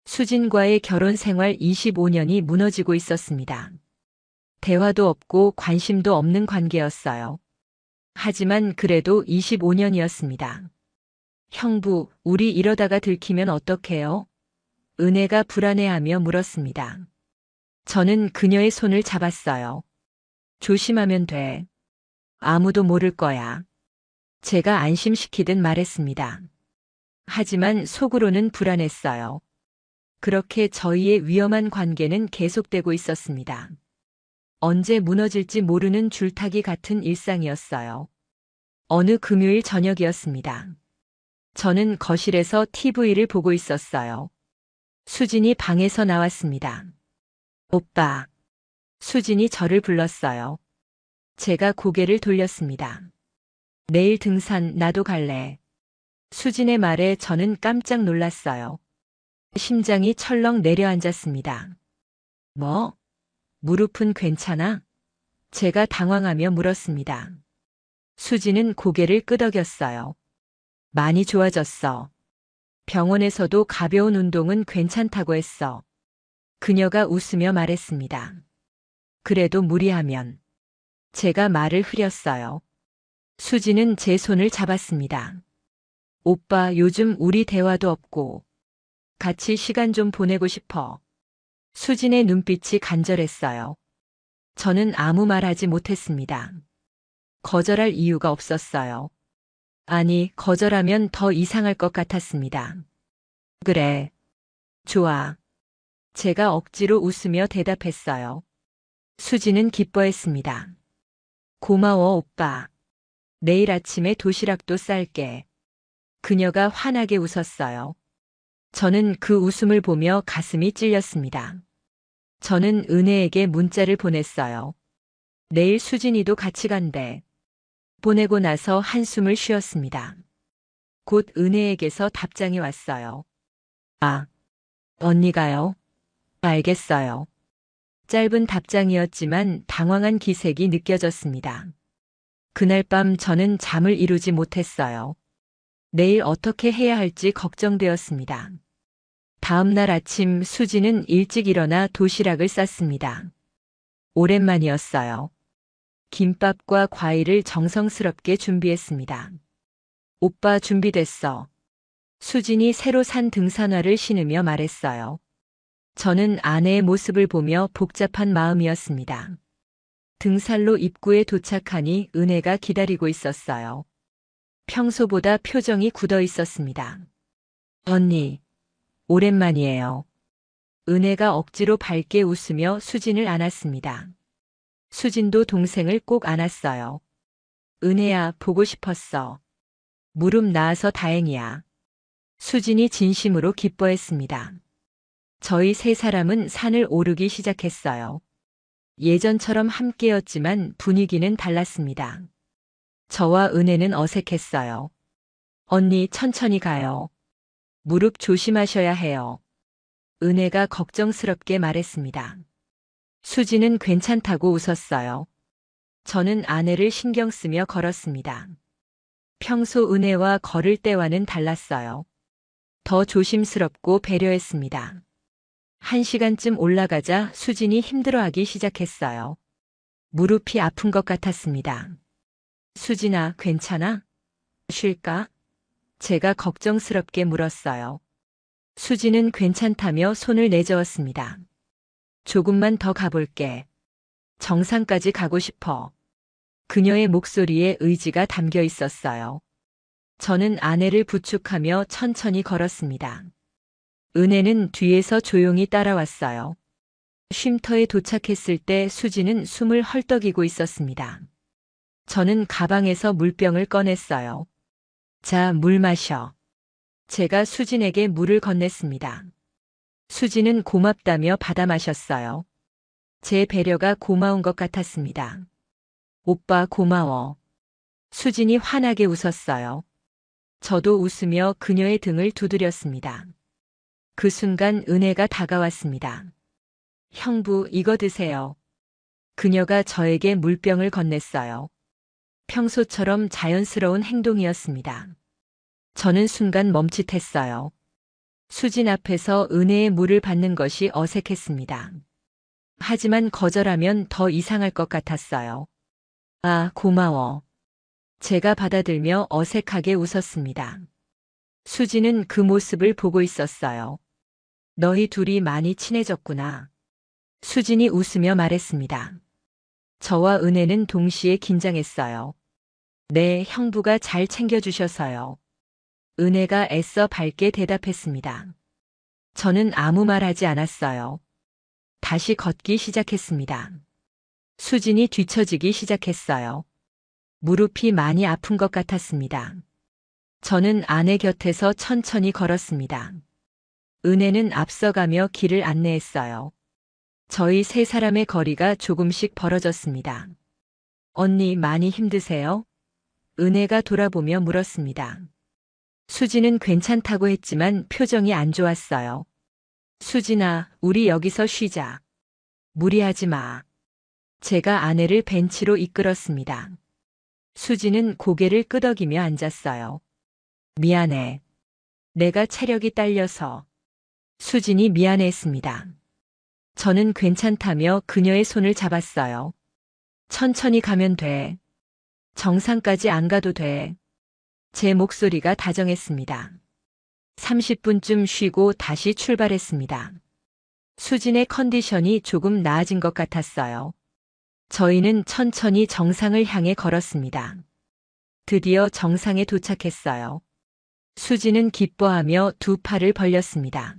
수진과의 결혼 생활 25년이 무너지고 있었습니다. 대화도 없고 관심도 없는 관계였어요. 하지만 그래도 25년이었습니다. 형부, 우리 이러다가 들키면 어떡해요? 은혜가 불안해하며 물었습니다. 저는 그녀의 손을 잡았어요. 조심하면 돼. 아무도 모를 거야. 제가 안심시키듯 말했습니다. 하지만 속으로는 불안했어요. 그렇게 저희의 위험한 관계는 계속되고 있었습니다. 언제 무너질지 모르는 줄타기 같은 일상이었어요. 어느 금요일 저녁이었습니다. 저는 거실에서 TV를 보고 있었어요. 수진이 방에서 나왔습니다. 오빠. 수진이 저를 불렀어요. 제가 고개를 돌렸습니다. 내일 등산 나도 갈래. 수진의 말에 저는 깜짝 놀랐어요. 심장이 철렁 내려앉았습니다. 뭐? 무릎은 괜찮아? 제가 당황하며 물었습니다. 수지는 고개를 끄덕였어요. 많이 좋아졌어. 병원에서도 가벼운 운동은 괜찮다고 했어. 그녀가 웃으며 말했습니다. 그래도 무리하면. 제가 말을 흐렸어요. 수지는 제 손을 잡았습니다. 오빠, 요즘 우리 대화도 없고 같이 시간 좀 보내고 싶어. 수진의 눈빛이 간절했어요. 저는 아무 말 하지 못했습니다. 거절할 이유가 없었어요. 아니, 거절하면 더 이상할 것 같았습니다. 그래. 좋아. 제가 억지로 웃으며 대답했어요. 수지는 기뻐했습니다. 고마워, 오빠. 내일 아침에 도시락도 쌀게. 그녀가 환하게 웃었어요. 저는 그 웃음을 보며 가슴이 찔렸습니다. 저는 은혜에게 문자를 보냈어요. 내일 수진이도 같이 간대. 보내고 나서 한숨을 쉬었습니다. 곧 은혜에게서 답장이 왔어요. 아, 언니가요? 알겠어요. 짧은 답장이었지만 당황한 기색이 느껴졌습니다. 그날 밤 저는 잠을 이루지 못했어요. 내일 어떻게 해야 할지 걱정되었습니다. 다음 날 아침 수지는 일찍 일어나 도시락을 쌌습니다. 오랜만이었어요. 김밥과 과일을 정성스럽게 준비했습니다. 오빠 준비됐어. 수진이 새로 산 등산화를 신으며 말했어요. 저는 아내의 모습을 보며 복잡한 마음이었습니다. 등산로 입구에 도착하니 은혜가 기다리고 있었어요. 평소보다 표정이 굳어 있었습니다. 언니, 오랜만이에요. 은혜가 억지로 밝게 웃으며 수진을 안았습니다. 수진도 동생을 꼭 안았어요. 은혜야, 보고 싶었어. 무릎 나아서 다행이야. 수진이 진심으로 기뻐했습니다. 저희 세 사람은 산을 오르기 시작했어요. 예전처럼 함께였지만 분위기는 달랐습니다. 저와 은혜는 어색했어요. 언니, 천천히 가요. 무릎 조심하셔야 해요. 은혜가 걱정스럽게 말했습니다. 수지는 괜찮다고 웃었어요. 저는 아내를 신경 쓰며 걸었습니다. 평소 은혜와 걸을 때와는 달랐어요. 더 조심스럽고 배려했습니다. 1시간쯤 올라가자 수진이 힘들어하기 시작했어요. 무릎이 아픈 것 같았습니다. 수진아, 괜찮아? 쉴까? 제가 걱정스럽게 물었어요. 수진은 괜찮다며 손을 내저었습니다. 조금만 더 가볼게. 정상까지 가고 싶어. 그녀의 목소리에 의지가 담겨 있었어요. 저는 아내를 부축하며 천천히 걸었습니다. 은혜는 뒤에서 조용히 따라왔어요. 쉼터에 도착했을 때 수지는 숨을 헐떡이고 있었습니다. 저는 가방에서 물병을 꺼냈어요. 자, 물 마셔. 제가 수진에게 물을 건넸습니다. 수지는 고맙다며 받아 마셨어요. 제 배려가 고마운 것 같았습니다. 오빠 고마워. 수진이 환하게 웃었어요. 저도 웃으며 그녀의 등을 두드렸습니다. 그 순간 은혜가 다가왔습니다. 형부, 이거 드세요. 그녀가 저에게 물병을 건넸어요. 평소처럼 자연스러운 행동이었습니다. 저는 순간 멈칫했어요. 수진 앞에서 은혜의 물을 받는 것이 어색했습니다. 하지만 거절하면 더 이상할 것 같았어요. 아, 고마워. 제가 받아들며 어색하게 웃었습니다. 수지는 그 모습을 보고 있었어요. 너희 둘이 많이 친해졌구나. 수진이 웃으며 말했습니다. 저와 은혜는 동시에 긴장했어요. 네, 형부가 잘 챙겨주셔서요. 은혜가 애써 밝게 대답했습니다. 저는 아무 말 하지 않았어요. 다시 걷기 시작했습니다. 수진이 뒤처지기 시작했어요. 무릎이 많이 아픈 것 같았습니다. 저는 아내 곁에서 천천히 걸었습니다. 은혜는 앞서가며 길을 안내했어요. 저희 세 사람의 거리가 조금씩 벌어졌습니다. 언니, 많이 힘드세요? 은혜가 돌아보며 물었습니다. 수지는 괜찮다고 했지만 표정이 안 좋았어요. 수진아, 우리 여기서 쉬자. 무리하지 마. 제가 아내를 벤치로 이끌었습니다. 수지는 고개를 끄덕이며 앉았어요. 미안해. 내가 체력이 딸려서. 수진이 미안해했습니다. 저는 괜찮다며 그녀의 손을 잡았어요. 천천히 가면 돼. 정상까지 안 가도 돼. 제 목소리가 다정했습니다. 30분쯤 쉬고 다시 출발했습니다. 수진의 컨디션이 조금 나아진 것 같았어요. 저희는 천천히 정상을 향해 걸었습니다. 드디어 정상에 도착했어요. 수진은 기뻐하며 두 팔을 벌렸습니다.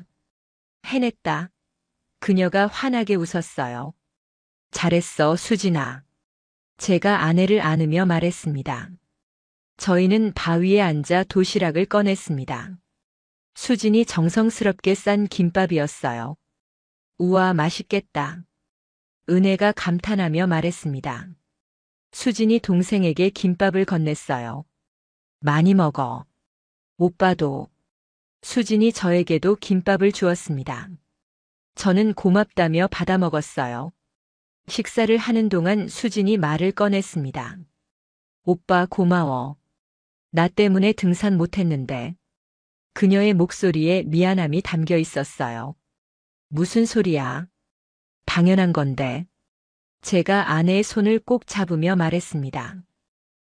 해냈다. 그녀가 환하게 웃었어요. 잘했어, 수진아. 제가 아내를 안으며 말했습니다. 저희는 바위에 앉아 도시락을 꺼냈습니다. 수진이 정성스럽게 싼 김밥이었어요. 우와, 맛있겠다. 은혜가 감탄하며 말했습니다. 수진이 동생에게 김밥을 건넸어요. 많이 먹어. 오빠도. 수진이 저에게도 김밥을 주었습니다. 저는 고맙다며 받아 먹었어요. 식사를 하는 동안 수진이 말을 꺼냈습니다. 오빠 고마워. 나 때문에 등산 못했는데. 그녀의 목소리에 미안함이 담겨 있었어요. 무슨 소리야? 당연한 건데. 제가 아내의 손을 꼭 잡으며 말했습니다.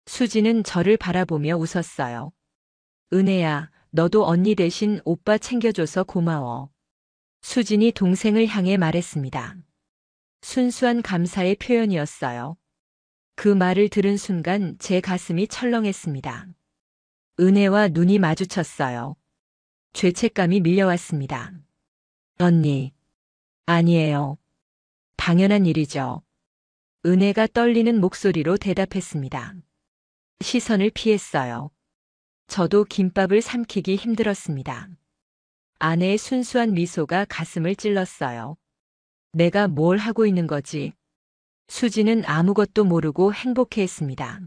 수진은 저를 바라보며 웃었어요. 은혜야, 너도 언니 대신 오빠 챙겨줘서 고마워. 수진이 동생을 향해 말했습니다. 순수한 감사의 표현이었어요. 그 말을 들은 순간 제 가슴이 철렁했습니다. 은혜와 눈이 마주쳤어요. 죄책감이 밀려왔습니다. 언니. 아니에요. 당연한 일이죠. 은혜가 떨리는 목소리로 대답했습니다. 시선을 피했어요. 저도 김밥을 삼키기 힘들었습니다. 아내의 순수한 미소가 가슴을 찔렀어요. 내가 뭘 하고 있는 거지? 수지는 아무것도 모르고 행복해했습니다.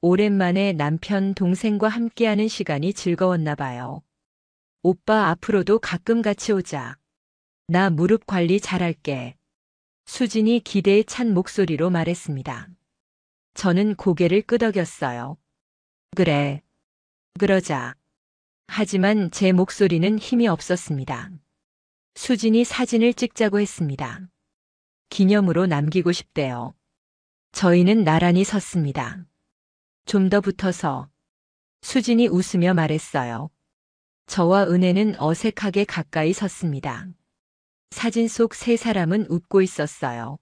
오랜만에 남편, 동생과 함께하는 시간이 즐거웠나 봐요. 오빠 앞으로도 가끔 같이 오자. 나 무릎 관리 잘할게. 수진이 기대에 찬 목소리로 말했습니다. 저는 고개를 끄덕였어요. 그래. 그러자. 하지만 제 목소리는 힘이 없었습니다. 수진이 사진을 찍자고 했습니다. 기념으로 남기고 싶대요. 저희는 나란히 섰습니다. 좀 더 붙어서. 수진이 웃으며 말했어요. 저와 은혜는 어색하게 가까이 섰습니다. 사진 속 세 사람은 웃고 있었어요.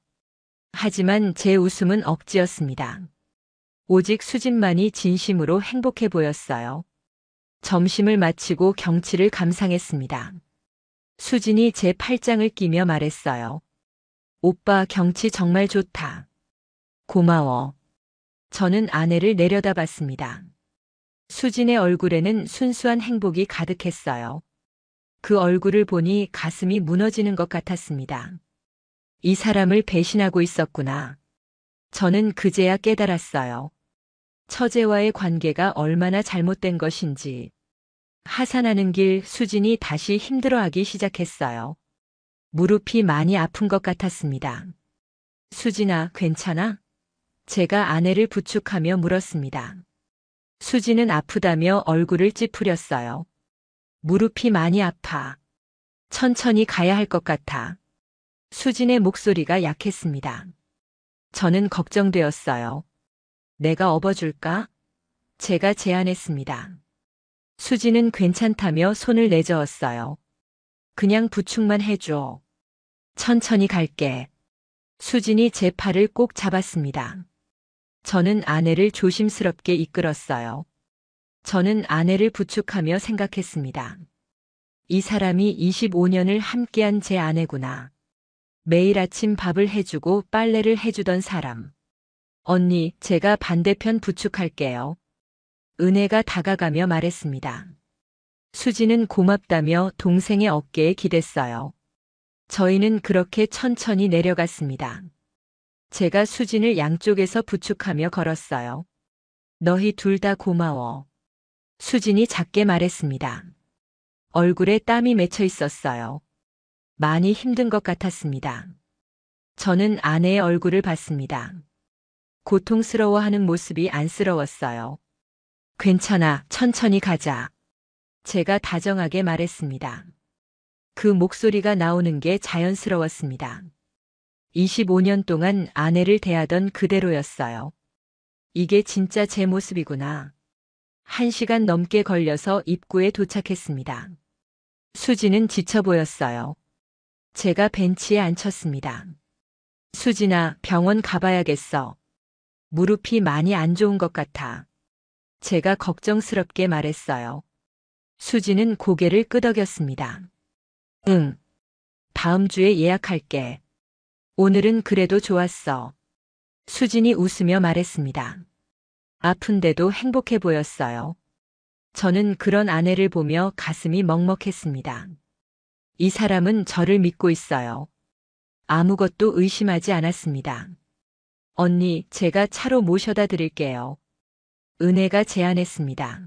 하지만 제 웃음은 억지였습니다. 오직 수진만이 진심으로 행복해 보였어요. 점심을 마치고 경치를 감상했습니다. 수진이 제 팔짱을 끼며 말했어요. 오빠 경치 정말 좋다. 고마워. 저는 아내를 내려다봤습니다. 수진의 얼굴에는 순수한 행복이 가득했어요. 그 얼굴을 보니 가슴이 무너지는 것 같았습니다. 이 사람을 배신하고 있었구나. 저는 그제야 깨달았어요. 처제와의 관계가 얼마나 잘못된 것인지. 하산하는 길 수진이 다시 힘들어하기 시작했어요. 무릎이 많이 아픈 것 같았습니다. 수진아, 괜찮아? 제가 아내를 부축하며 물었습니다. 수진은 아프다며 얼굴을 찌푸렸어요. 무릎이 많이 아파. 천천히 가야 할 것 같아. 수진의 목소리가 약했습니다. 저는 걱정되었어요. 내가 업어줄까? 제가 제안했습니다. 수진은 괜찮다며 손을 내저었어요. 그냥 부축만 해줘. 천천히 갈게. 수진이 제 팔을 꼭 잡았습니다. 저는 아내를 조심스럽게 이끌었어요. 저는 아내를 부축하며 생각했습니다. 이 사람이 25년을 함께한 제 아내구나. 매일 아침 밥을 해주고 빨래를 해주던 사람. 언니, 제가 반대편 부축할게요. 은혜가 다가가며 말했습니다. 수지는 고맙다며 동생의 어깨에 기댔어요. 저희는 그렇게 천천히 내려갔습니다. 제가 수진을 양쪽에서 부축하며 걸었어요. 너희 둘 다 고마워. 수진이 작게 말했습니다. 얼굴에 땀이 맺혀 있었어요. 많이 힘든 것 같았습니다. 저는 아내의 얼굴을 봤습니다. 고통스러워하는 모습이 안쓰러웠어요. 괜찮아, 천천히 가자. 제가 다정하게 말했습니다. 그 목소리가 나오는 게 자연스러웠습니다. 25년 동안 아내를 대하던 그대로였어요. 이게 진짜 제 모습이구나. 1시간 넘게 걸려서 입구에 도착했습니다. 수지는 지쳐 보였어요. 제가 벤치에 앉혔습니다. 수진아, 병원 가봐야겠어. 무릎이 많이 안 좋은 것 같아. 제가 걱정스럽게 말했어요. 수지는 고개를 끄덕였습니다. 응. 다음 주에 예약할게. 오늘은 그래도 좋았어. 수진이 웃으며 말했습니다. 아픈데도 행복해 보였어요. 저는 그런 아내를 보며 가슴이 먹먹했습니다. 이 사람은 저를 믿고 있어요. 아무것도 의심하지 않았습니다. 언니, 제가 차로 모셔다 드릴게요. 은혜가 제안했습니다.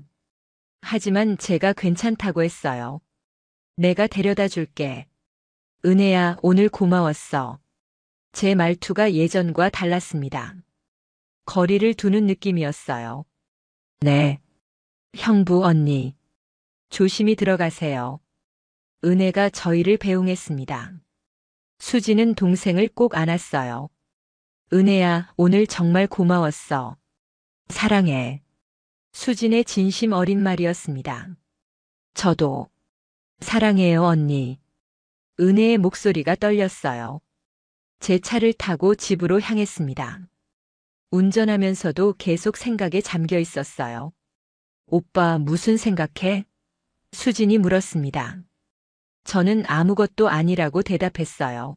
하지만 제가 괜찮다고 했어요. 내가 데려다 줄게. 은혜야, 오늘 고마웠어. 제 말투가 예전과 달랐습니다. 거리를 두는 느낌이었어요. 네. 형부 언니. 조심히 들어가세요. 은혜가 저희를 배웅했습니다. 수지는 동생을 꼭 안았어요. 은혜야, 오늘 정말 고마웠어. 사랑해. 수진의 진심 어린 말이었습니다. 저도 사랑해요, 언니. 은혜의 목소리가 떨렸어요. 제 차를 타고 집으로 향했습니다. 운전하면서도 계속 생각에 잠겨 있었어요. 오빠, 무슨 생각해? 수진이 물었습니다. 저는 아무것도 아니라고 대답했어요.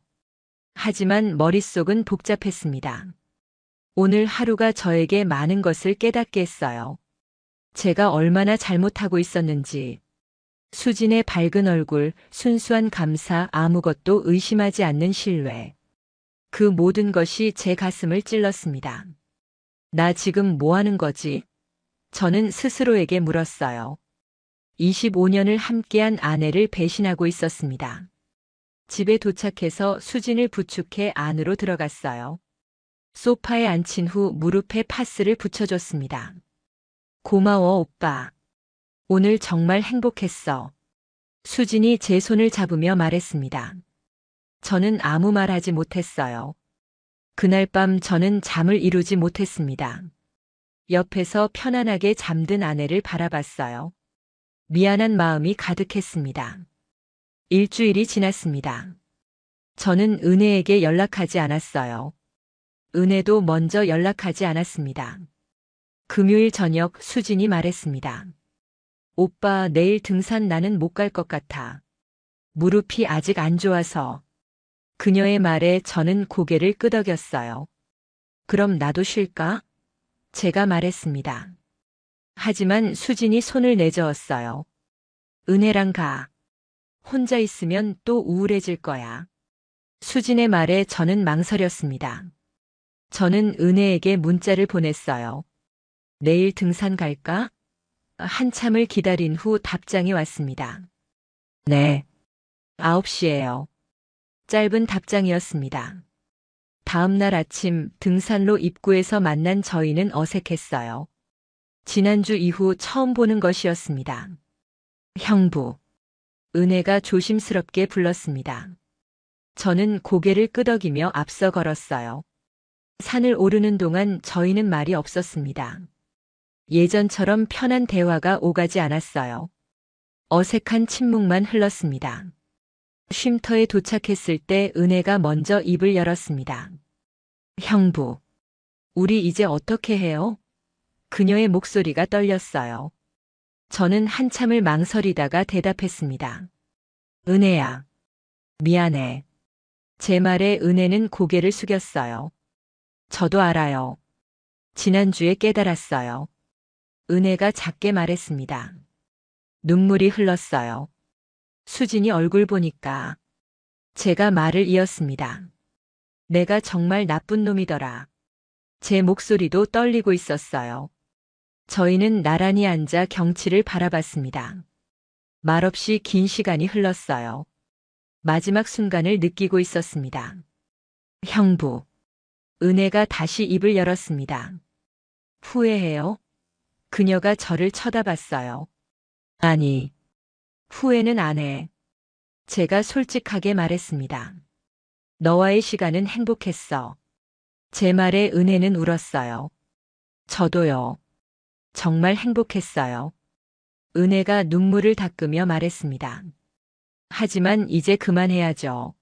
하지만 머릿속은 복잡했습니다. 오늘 하루가 저에게 많은 것을 깨닫게 했어요. 제가 얼마나 잘못하고 있었는지. 수진의 밝은 얼굴, 순수한 감사, 아무것도 의심하지 않는 신뢰. 그 모든 것이 제 가슴을 찔렀습니다. 나 지금 뭐 하는 거지? 저는 스스로에게 물었어요. 25년을 함께한 아내를 배신하고 있었습니다. 집에 도착해서 수진을 부축해 안으로 들어갔어요. 소파에 앉힌 후 무릎에 파스를 붙여줬습니다. 고마워, 오빠. 오늘 정말 행복했어. 수진이 제 손을 잡으며 말했습니다. 저는 아무 말 하지 못했어요. 그날 밤 저는 잠을 이루지 못했습니다. 옆에서 편안하게 잠든 아내를 바라봤어요. 미안한 마음이 가득했습니다. 일주일이 지났습니다. 저는 은혜에게 연락하지 않았어요. 은혜도 먼저 연락하지 않았습니다. 금요일 저녁 수진이 말했습니다. 오빠, 내일 등산 나는 못 갈 것 같아. 무릎이 아직 안 좋아서. 그녀의 말에 저는 고개를 끄덕였어요. 그럼 나도 쉴까? 제가 말했습니다. 하지만 수진이 손을 내저었어요. 은혜랑 가. 혼자 있으면 또 우울해질 거야. 수진의 말에 저는 망설였습니다. 저는 은혜에게 문자를 보냈어요. 내일 등산 갈까? 한참을 기다린 후 답장이 왔습니다. 네. 9시예요. 짧은 답장이었습니다. 다음 날 아침 등산로 입구에서 만난 저희는 어색했어요. 지난주 이후 처음 보는 것이었습니다. 형부. 은혜가 조심스럽게 불렀습니다. 저는 고개를 끄덕이며 앞서 걸었어요. 산을 오르는 동안 저희는 말이 없었습니다. 예전처럼 편한 대화가 오가지 않았어요. 어색한 침묵만 흘렀습니다. 쉼터에 도착했을 때 은혜가 먼저 입을 열었습니다. 형부, 우리 이제 어떻게 해요? 그녀의 목소리가 떨렸어요. 저는 한참을 망설이다가 대답했습니다. 은혜야, 미안해. 제 말에 은혜는 고개를 숙였어요. 저도 알아요. 지난주에 깨달았어요. 은혜가 작게 말했습니다. 눈물이 흘렀어요. 수진이 얼굴 보니까 제가 말을 이었습니다. 내가 정말 나쁜 놈이더라. 제 목소리도 떨리고 있었어요. 저희는 나란히 앉아 경치를 바라봤습니다. 말없이 긴 시간이 흘렀어요. 마지막 순간을 느끼고 있었습니다. 형부. 은혜가 다시 입을 열었습니다. 후회해요? 그녀가 저를 쳐다봤어요. 아니, 후회는 안 해. 제가 솔직하게 말했습니다. 너와의 시간은 행복했어. 제 말에 은혜는 울었어요. 저도요. 정말 행복했어요. 은혜가 눈물을 닦으며 말했습니다. 하지만 이제 그만해야죠.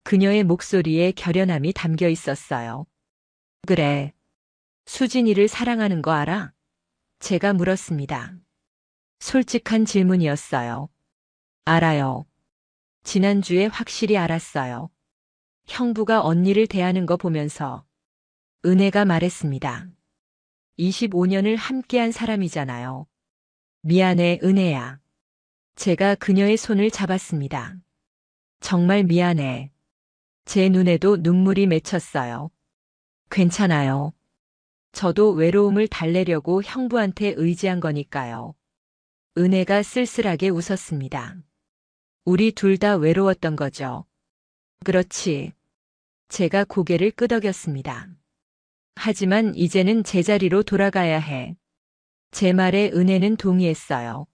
그녀의 목소리에 결연함이 담겨 있었어요. 그래. 수진이를 사랑하는 거 알아? 제가 물었습니다. 솔직한 질문이었어요. 알아요. 지난주에 확실히 알았어요. 형부가 언니를 대하는 거 보면서 은혜가 말했습니다. 25년을 함께한 사람이잖아요. 미안해, 은혜야. 제가 그녀의 손을 잡았습니다. 정말 미안해. 제 눈에도 눈물이 맺혔어요. 괜찮아요. 저도 외로움을 달래려고 형부한테 의지한 거니까요. 은혜가 쓸쓸하게 웃었습니다. 우리 둘 다 외로웠던 거죠. 그렇지. 제가 고개를 끄덕였습니다. 하지만 이제는 제자리로 돌아가야 해. 제 말에 은혜는 동의했어요.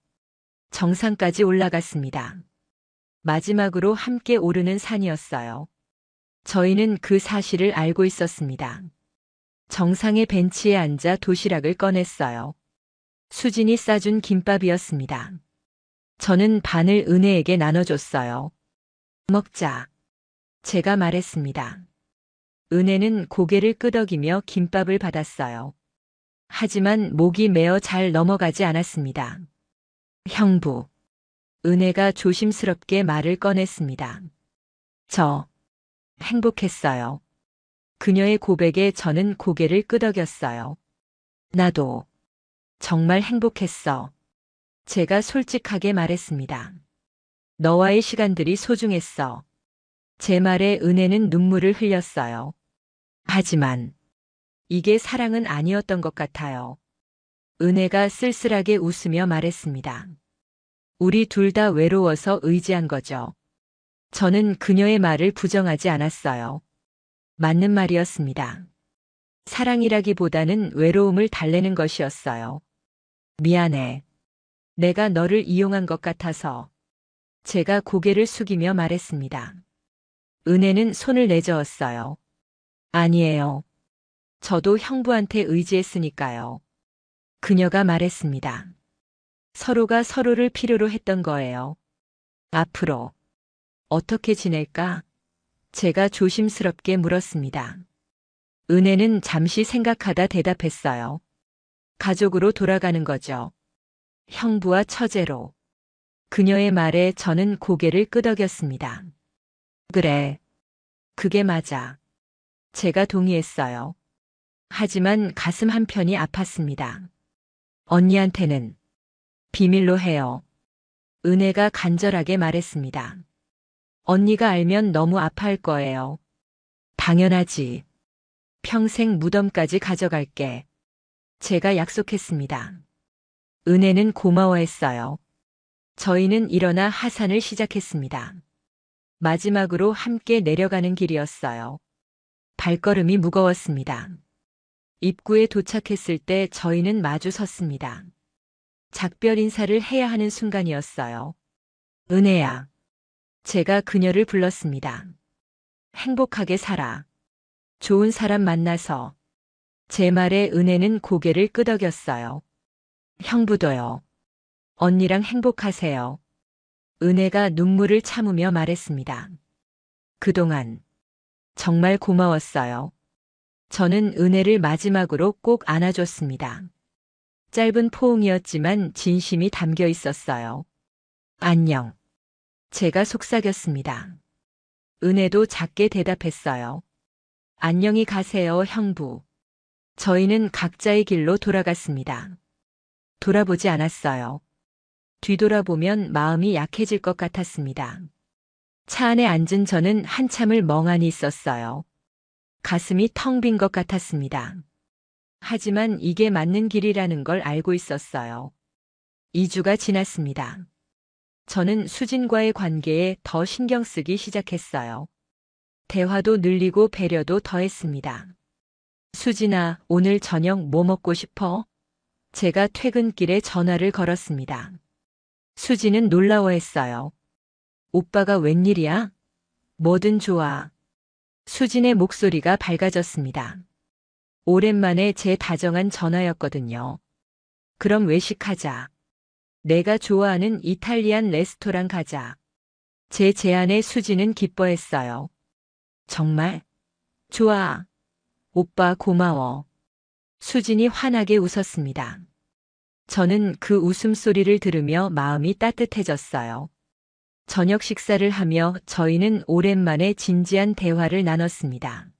정상까지 올라갔습니다. 마지막으로 함께 오르는 산이었어요. 저희는 그 사실을 알고 있었습니다. 정상의 벤치에 앉아 도시락을 꺼냈어요. 수진이 싸준 김밥이었습니다. 저는 반을 은혜에게 나눠줬어요. 먹자. 제가 말했습니다. 은혜는 고개를 끄덕이며 김밥을 받았어요. 하지만 목이 메어 잘 넘어가지 않았습니다. 형부. 은혜가 조심스럽게 말을 꺼냈습니다. 저 행복했어요. 그녀의 고백에 저는 고개를 끄덕였어요. 나도 정말 행복했어. 제가 솔직하게 말했습니다. 너와의 시간들이 소중했어. 제 말에 은혜는 눈물을 흘렸어요. 하지만 이게 사랑은 아니었던 것 같아요. 은혜가 쓸쓸하게 웃으며 말했습니다. 우리 둘 다 외로워서 의지한 거죠. 저는 그녀의 말을 부정하지 않았어요. 맞는 말이었습니다. 사랑이라기보다는 외로움을 달래는 것이었어요. 미안해. 내가 너를 이용한 것 같아서. 제가 고개를 숙이며 말했습니다. 은혜는 손을 내저었어요. 아니에요. 저도 형부한테 의지했으니까요. 그녀가 말했습니다. 서로가 서로를 필요로 했던 거예요. 앞으로 어떻게 지낼까? 제가 조심스럽게 물었습니다. 은혜는 잠시 생각하다 대답했어요. 가족으로 돌아가는 거죠. 형부와 처제로. 그녀의 말에 저는 고개를 끄덕였습니다. 그래. 그게 맞아. 제가 동의했어요. 하지만 가슴 한편이 아팠습니다. 언니한테는 비밀로 해요. 은혜가 간절하게 말했습니다. 언니가 알면 너무 아파할 거예요. 당연하지. 평생 무덤까지 가져갈게. 제가 약속했습니다. 은혜는 고마워했어요. 저희는 일어나 하산을 시작했습니다. 마지막으로 함께 내려가는 길이었어요. 발걸음이 무거웠습니다. 입구에 도착했을 때 저희는 마주 섰습니다. 작별 인사를 해야 하는 순간이었어요. 은혜야. 제가 그녀를 불렀습니다. 행복하게 살아. 좋은 사람 만나서. 제 말에 은혜는 고개를 끄덕였어요. 형부도요. 언니랑 행복하세요. 은혜가 눈물을 참으며 말했습니다. 그동안 정말 고마웠어요. 저는 은혜를 마지막으로 꼭 안아줬습니다. 짧은 포옹이었지만 진심이 담겨 있었어요. 안녕. 제가 속삭였습니다. 은혜도 작게 대답했어요. 안녕히 가세요, 형부. 저희는 각자의 길로 돌아갔습니다. 돌아보지 않았어요. 뒤돌아보면 마음이 약해질 것 같았습니다. 차 안에 앉은 저는 한참을 멍하니 있었어요. 가슴이 텅 빈 것 같았습니다. 하지만 이게 맞는 길이라는 걸 알고 있었어요. 2주가 지났습니다. 저는 수진과의 관계에 더 신경 쓰기 시작했어요. 대화도 늘리고 배려도 더했습니다. 수진아, 오늘 저녁 뭐 먹고 싶어? 제가 퇴근길에 전화를 걸었습니다. 수진은 놀라워했어요. 오빠가 웬일이야? 뭐든 좋아. 수진의 목소리가 밝아졌습니다. 오랜만에 제 다정한 전화였거든요. 그럼 외식하자. 내가 좋아하는 이탈리안 레스토랑 가자. 제 제안에 수지는 기뻐했어요. 정말? 좋아. 오빠 고마워. 수진이 환하게 웃었습니다. 저는 그 웃음소리를 들으며 마음이 따뜻해졌어요. 저녁 식사를 하며 저희는 오랜만에 진지한 대화를 나눴습니다.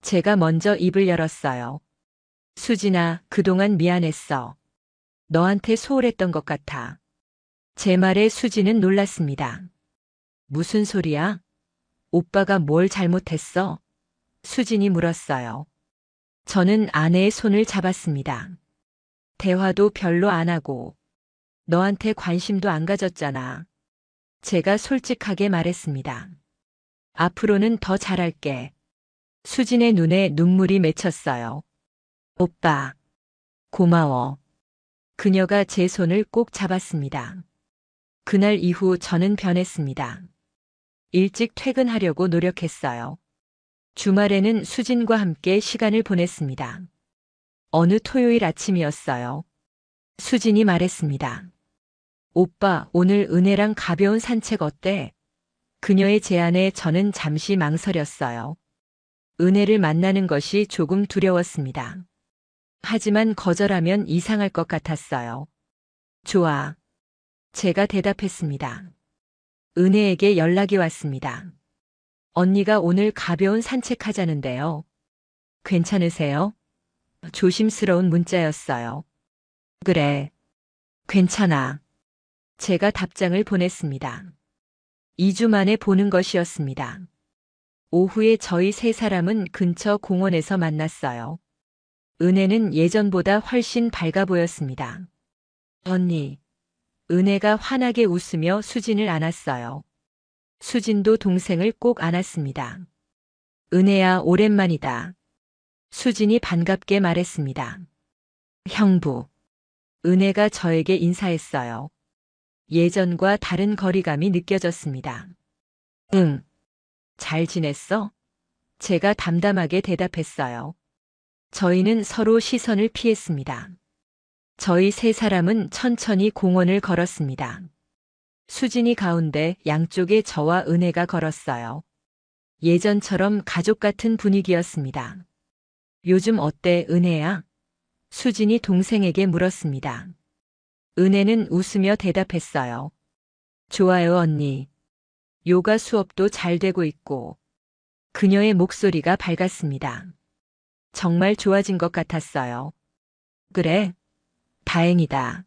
제가 먼저 입을 열었어요. 수진아, 그동안 미안했어. 너한테 소홀했던 것 같아. 제 말에 수진은 놀랐습니다. 무슨 소리야? 오빠가 뭘 잘못했어? 수진이 물었어요. 저는 아내의 손을 잡았습니다. 대화도 별로 안 하고 너한테 관심도 안 가졌잖아. 제가 솔직하게 말했습니다. 앞으로는 더 잘할게. 수진의 눈에 눈물이 맺혔어요. 오빠, 고마워. 그녀가 제 손을 꼭 잡았습니다. 그날 이후 저는 변했습니다. 일찍 퇴근하려고 노력했어요. 주말에는 수진과 함께 시간을 보냈습니다. 어느 토요일 아침이었어요. 수진이 말했습니다. 오빠, 오늘 은혜랑 가벼운 산책 어때? 그녀의 제안에 저는 잠시 망설였어요. 은혜를 만나는 것이 조금 두려웠습니다. 하지만 거절하면 이상할 것 같았어요. 좋아. 제가 대답했습니다. 은혜에게 연락이 왔습니다. 언니가 오늘 가벼운 산책하자는데요. 괜찮으세요? 조심스러운 문자였어요. 그래. 괜찮아. 제가 답장을 보냈습니다. 2주 만에 보는 것이었습니다. 오후에 저희 세 사람은 근처 공원에서 만났어요. 은혜는 예전보다 훨씬 밝아 보였습니다. 언니. 은혜가 환하게 웃으며 수진을 안았어요. 수진도 동생을 꼭 안았습니다. 은혜야, 오랜만이다. 수진이 반갑게 말했습니다. 형부. 은혜가 저에게 인사했어요. 예전과 다른 거리감이 느껴졌습니다. 응. 잘 지냈어? 제가 담담하게 대답했어요. 저희는 서로 시선을 피했습니다. 저희 세 사람은 천천히 공원을 걸었습니다. 수진이 가운데, 양쪽에 저와 은혜가 걸었어요. 예전처럼 가족 같은 분위기였습니다. 요즘 어때, 은혜야? 수진이 동생에게 물었습니다. 은혜는 웃으며 대답했어요. 좋아요, 언니. 요가 수업도 잘 되고 있고. 그녀의 목소리가 밝았습니다. 정말 좋아진 것 같았어요. 그래? 다행이다.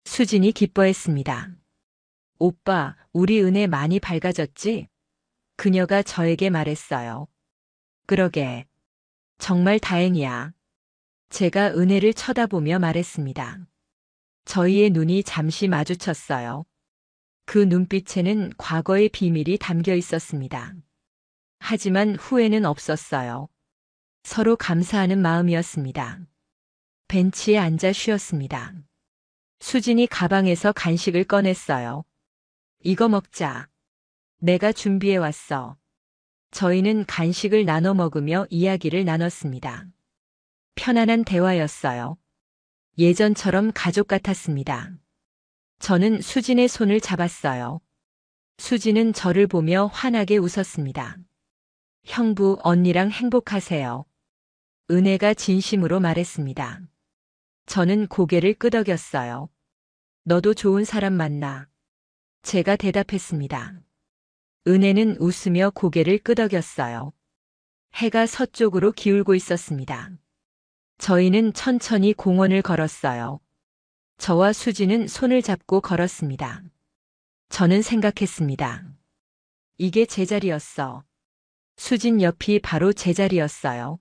수진이 기뻐했습니다. 오빠, 우리 은혜 많이 밝아졌지? 그녀가 저에게 말했어요. 그러게. 정말 다행이야. 제가 은혜를 쳐다보며 말했습니다. 저희의 눈이 잠시 마주쳤어요. 그 눈빛에는 과거의 비밀이 담겨 있었습니다. 하지만 후회는 없었어요. 서로 감사하는 마음이었습니다. 벤치에 앉아 쉬었습니다. 수진이 가방에서 간식을 꺼냈어요. 이거 먹자. 내가 준비해 왔어. 저희는 간식을 나눠 먹으며 이야기를 나눴습니다. 편안한 대화였어요. 예전처럼 가족 같았습니다. 저는 수진의 손을 잡았어요. 수진은 저를 보며 환하게 웃었습니다. 형부, 언니랑 행복하세요. 은혜가 진심으로 말했습니다. 저는 고개를 끄덕였어요. 너도 좋은 사람 만나. 제가 대답했습니다. 은혜는 웃으며 고개를 끄덕였어요. 해가 서쪽으로 기울고 있었습니다. 저희는 천천히 공원을 걸었어요. 저와 수진은 손을 잡고 걸었습니다. 저는 생각했습니다. 이게 제 자리였어. 수진 옆이 바로 제 자리였어요.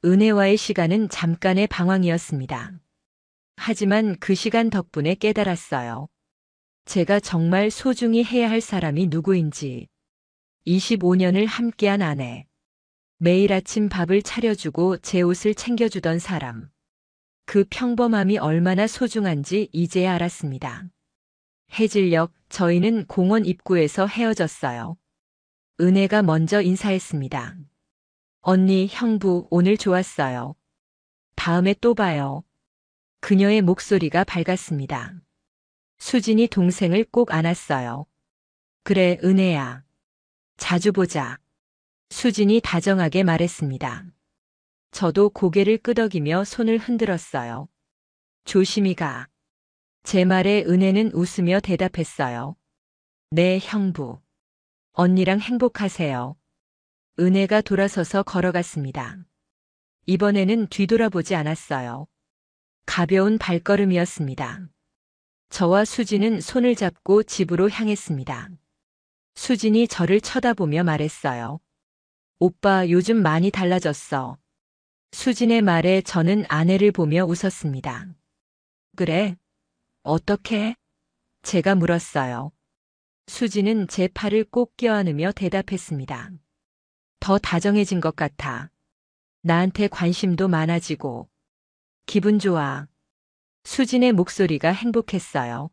은혜와의 시간은 잠깐의 방황이었습니다. 하지만 그 시간 덕분에 깨달았어요. 제가 정말 소중히 해야 할 사람이 누구인지. 25년을 함께한 아내. 매일 아침 밥을 차려주고 제 옷을 챙겨주던 사람. 그 평범함이 얼마나 소중한지 이제야 알았습니다. 해질녘 저희는 공원 입구에서 헤어졌어요. 은혜가 먼저 인사했습니다. 언니, 형부, 오늘 좋았어요. 다음에 또 봐요. 그녀의 목소리가 밝았습니다. 수진이 동생을 꼭 안았어요. 그래, 은혜야. 자주 보자. 수진이 다정하게 말했습니다. 저도 고개를 끄덕이며 손을 흔들었어요. 조심히 가. 제 말에 은혜는 웃으며 대답했어요. 네, 형부. 언니랑 행복하세요. 은혜가 돌아서서 걸어갔습니다. 이번에는 뒤돌아보지 않았어요. 가벼운 발걸음이었습니다. 저와 수진은 손을 잡고 집으로 향했습니다. 수진이 저를 쳐다보며 말했어요. 오빠 요즘 많이 달라졌어. 수진의 말에 저는 아내를 보며 웃었습니다. 그래? 어떻게? 제가 물었어요. 수진은 제 팔을 꼭 껴안으며 대답했습니다. 더 다정해진 것 같아. 나한테 관심도 많아지고. 기분 좋아. 수진의 목소리가 행복했어요.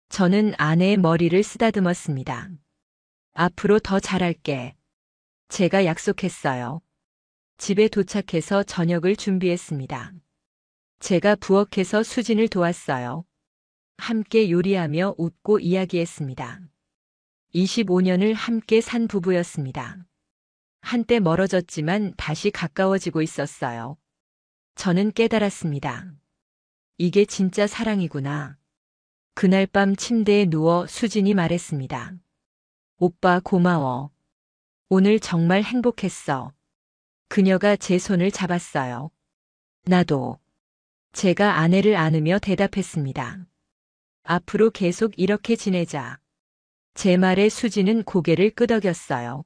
저는 아내의 머리를 쓰다듬었습니다. 앞으로 더 잘할게. 제가 약속했어요. 집에 도착해서 저녁을 준비했습니다. 제가 부엌에서 수진을 도왔어요. 함께 요리하며 웃고 이야기했습니다. 25년을 함께 산 부부였습니다. 한때 멀어졌지만 다시 가까워지고 있었어요. 저는 깨달았습니다. 이게 진짜 사랑이구나. 그날 밤 침대에 누워 수진이 말했습니다. 오빠 고마워. 오늘 정말 행복했어. 그녀가 제 손을 잡았어요. 나도. 제가 아내를 안으며 대답했습니다. 앞으로 계속 이렇게 지내자. 제 말에 수진은 고개를 끄덕였어요.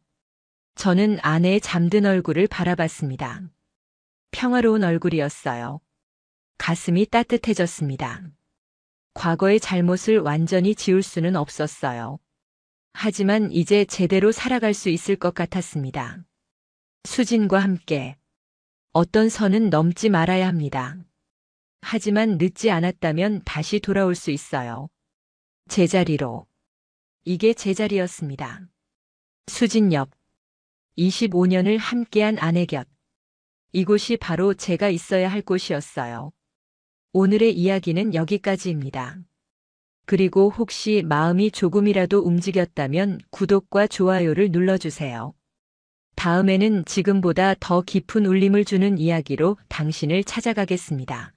저는 아내의 잠든 얼굴을 바라봤습니다. 평화로운 얼굴이었어요. 가슴이 따뜻해졌습니다. 과거의 잘못을 완전히 지울 수는 없었어요. 하지만 이제 제대로 살아갈 수 있을 것 같았습니다. 수진과 함께 어떤 선은 넘지 말아야 합니다. 하지만 늦지 않았다면 다시 돌아올 수 있어요. 제자리로. 이게 제자리였습니다. 수진 옆. 25년을 함께한 아내 곁. 이곳이 바로 제가 있어야 할 곳이었어요. 오늘의 이야기는 여기까지입니다. 그리고 혹시 마음이 조금이라도 움직였다면 구독과 좋아요를 눌러주세요. 다음에는 지금보다 더 깊은 울림을 주는 이야기로 당신을 찾아가겠습니다.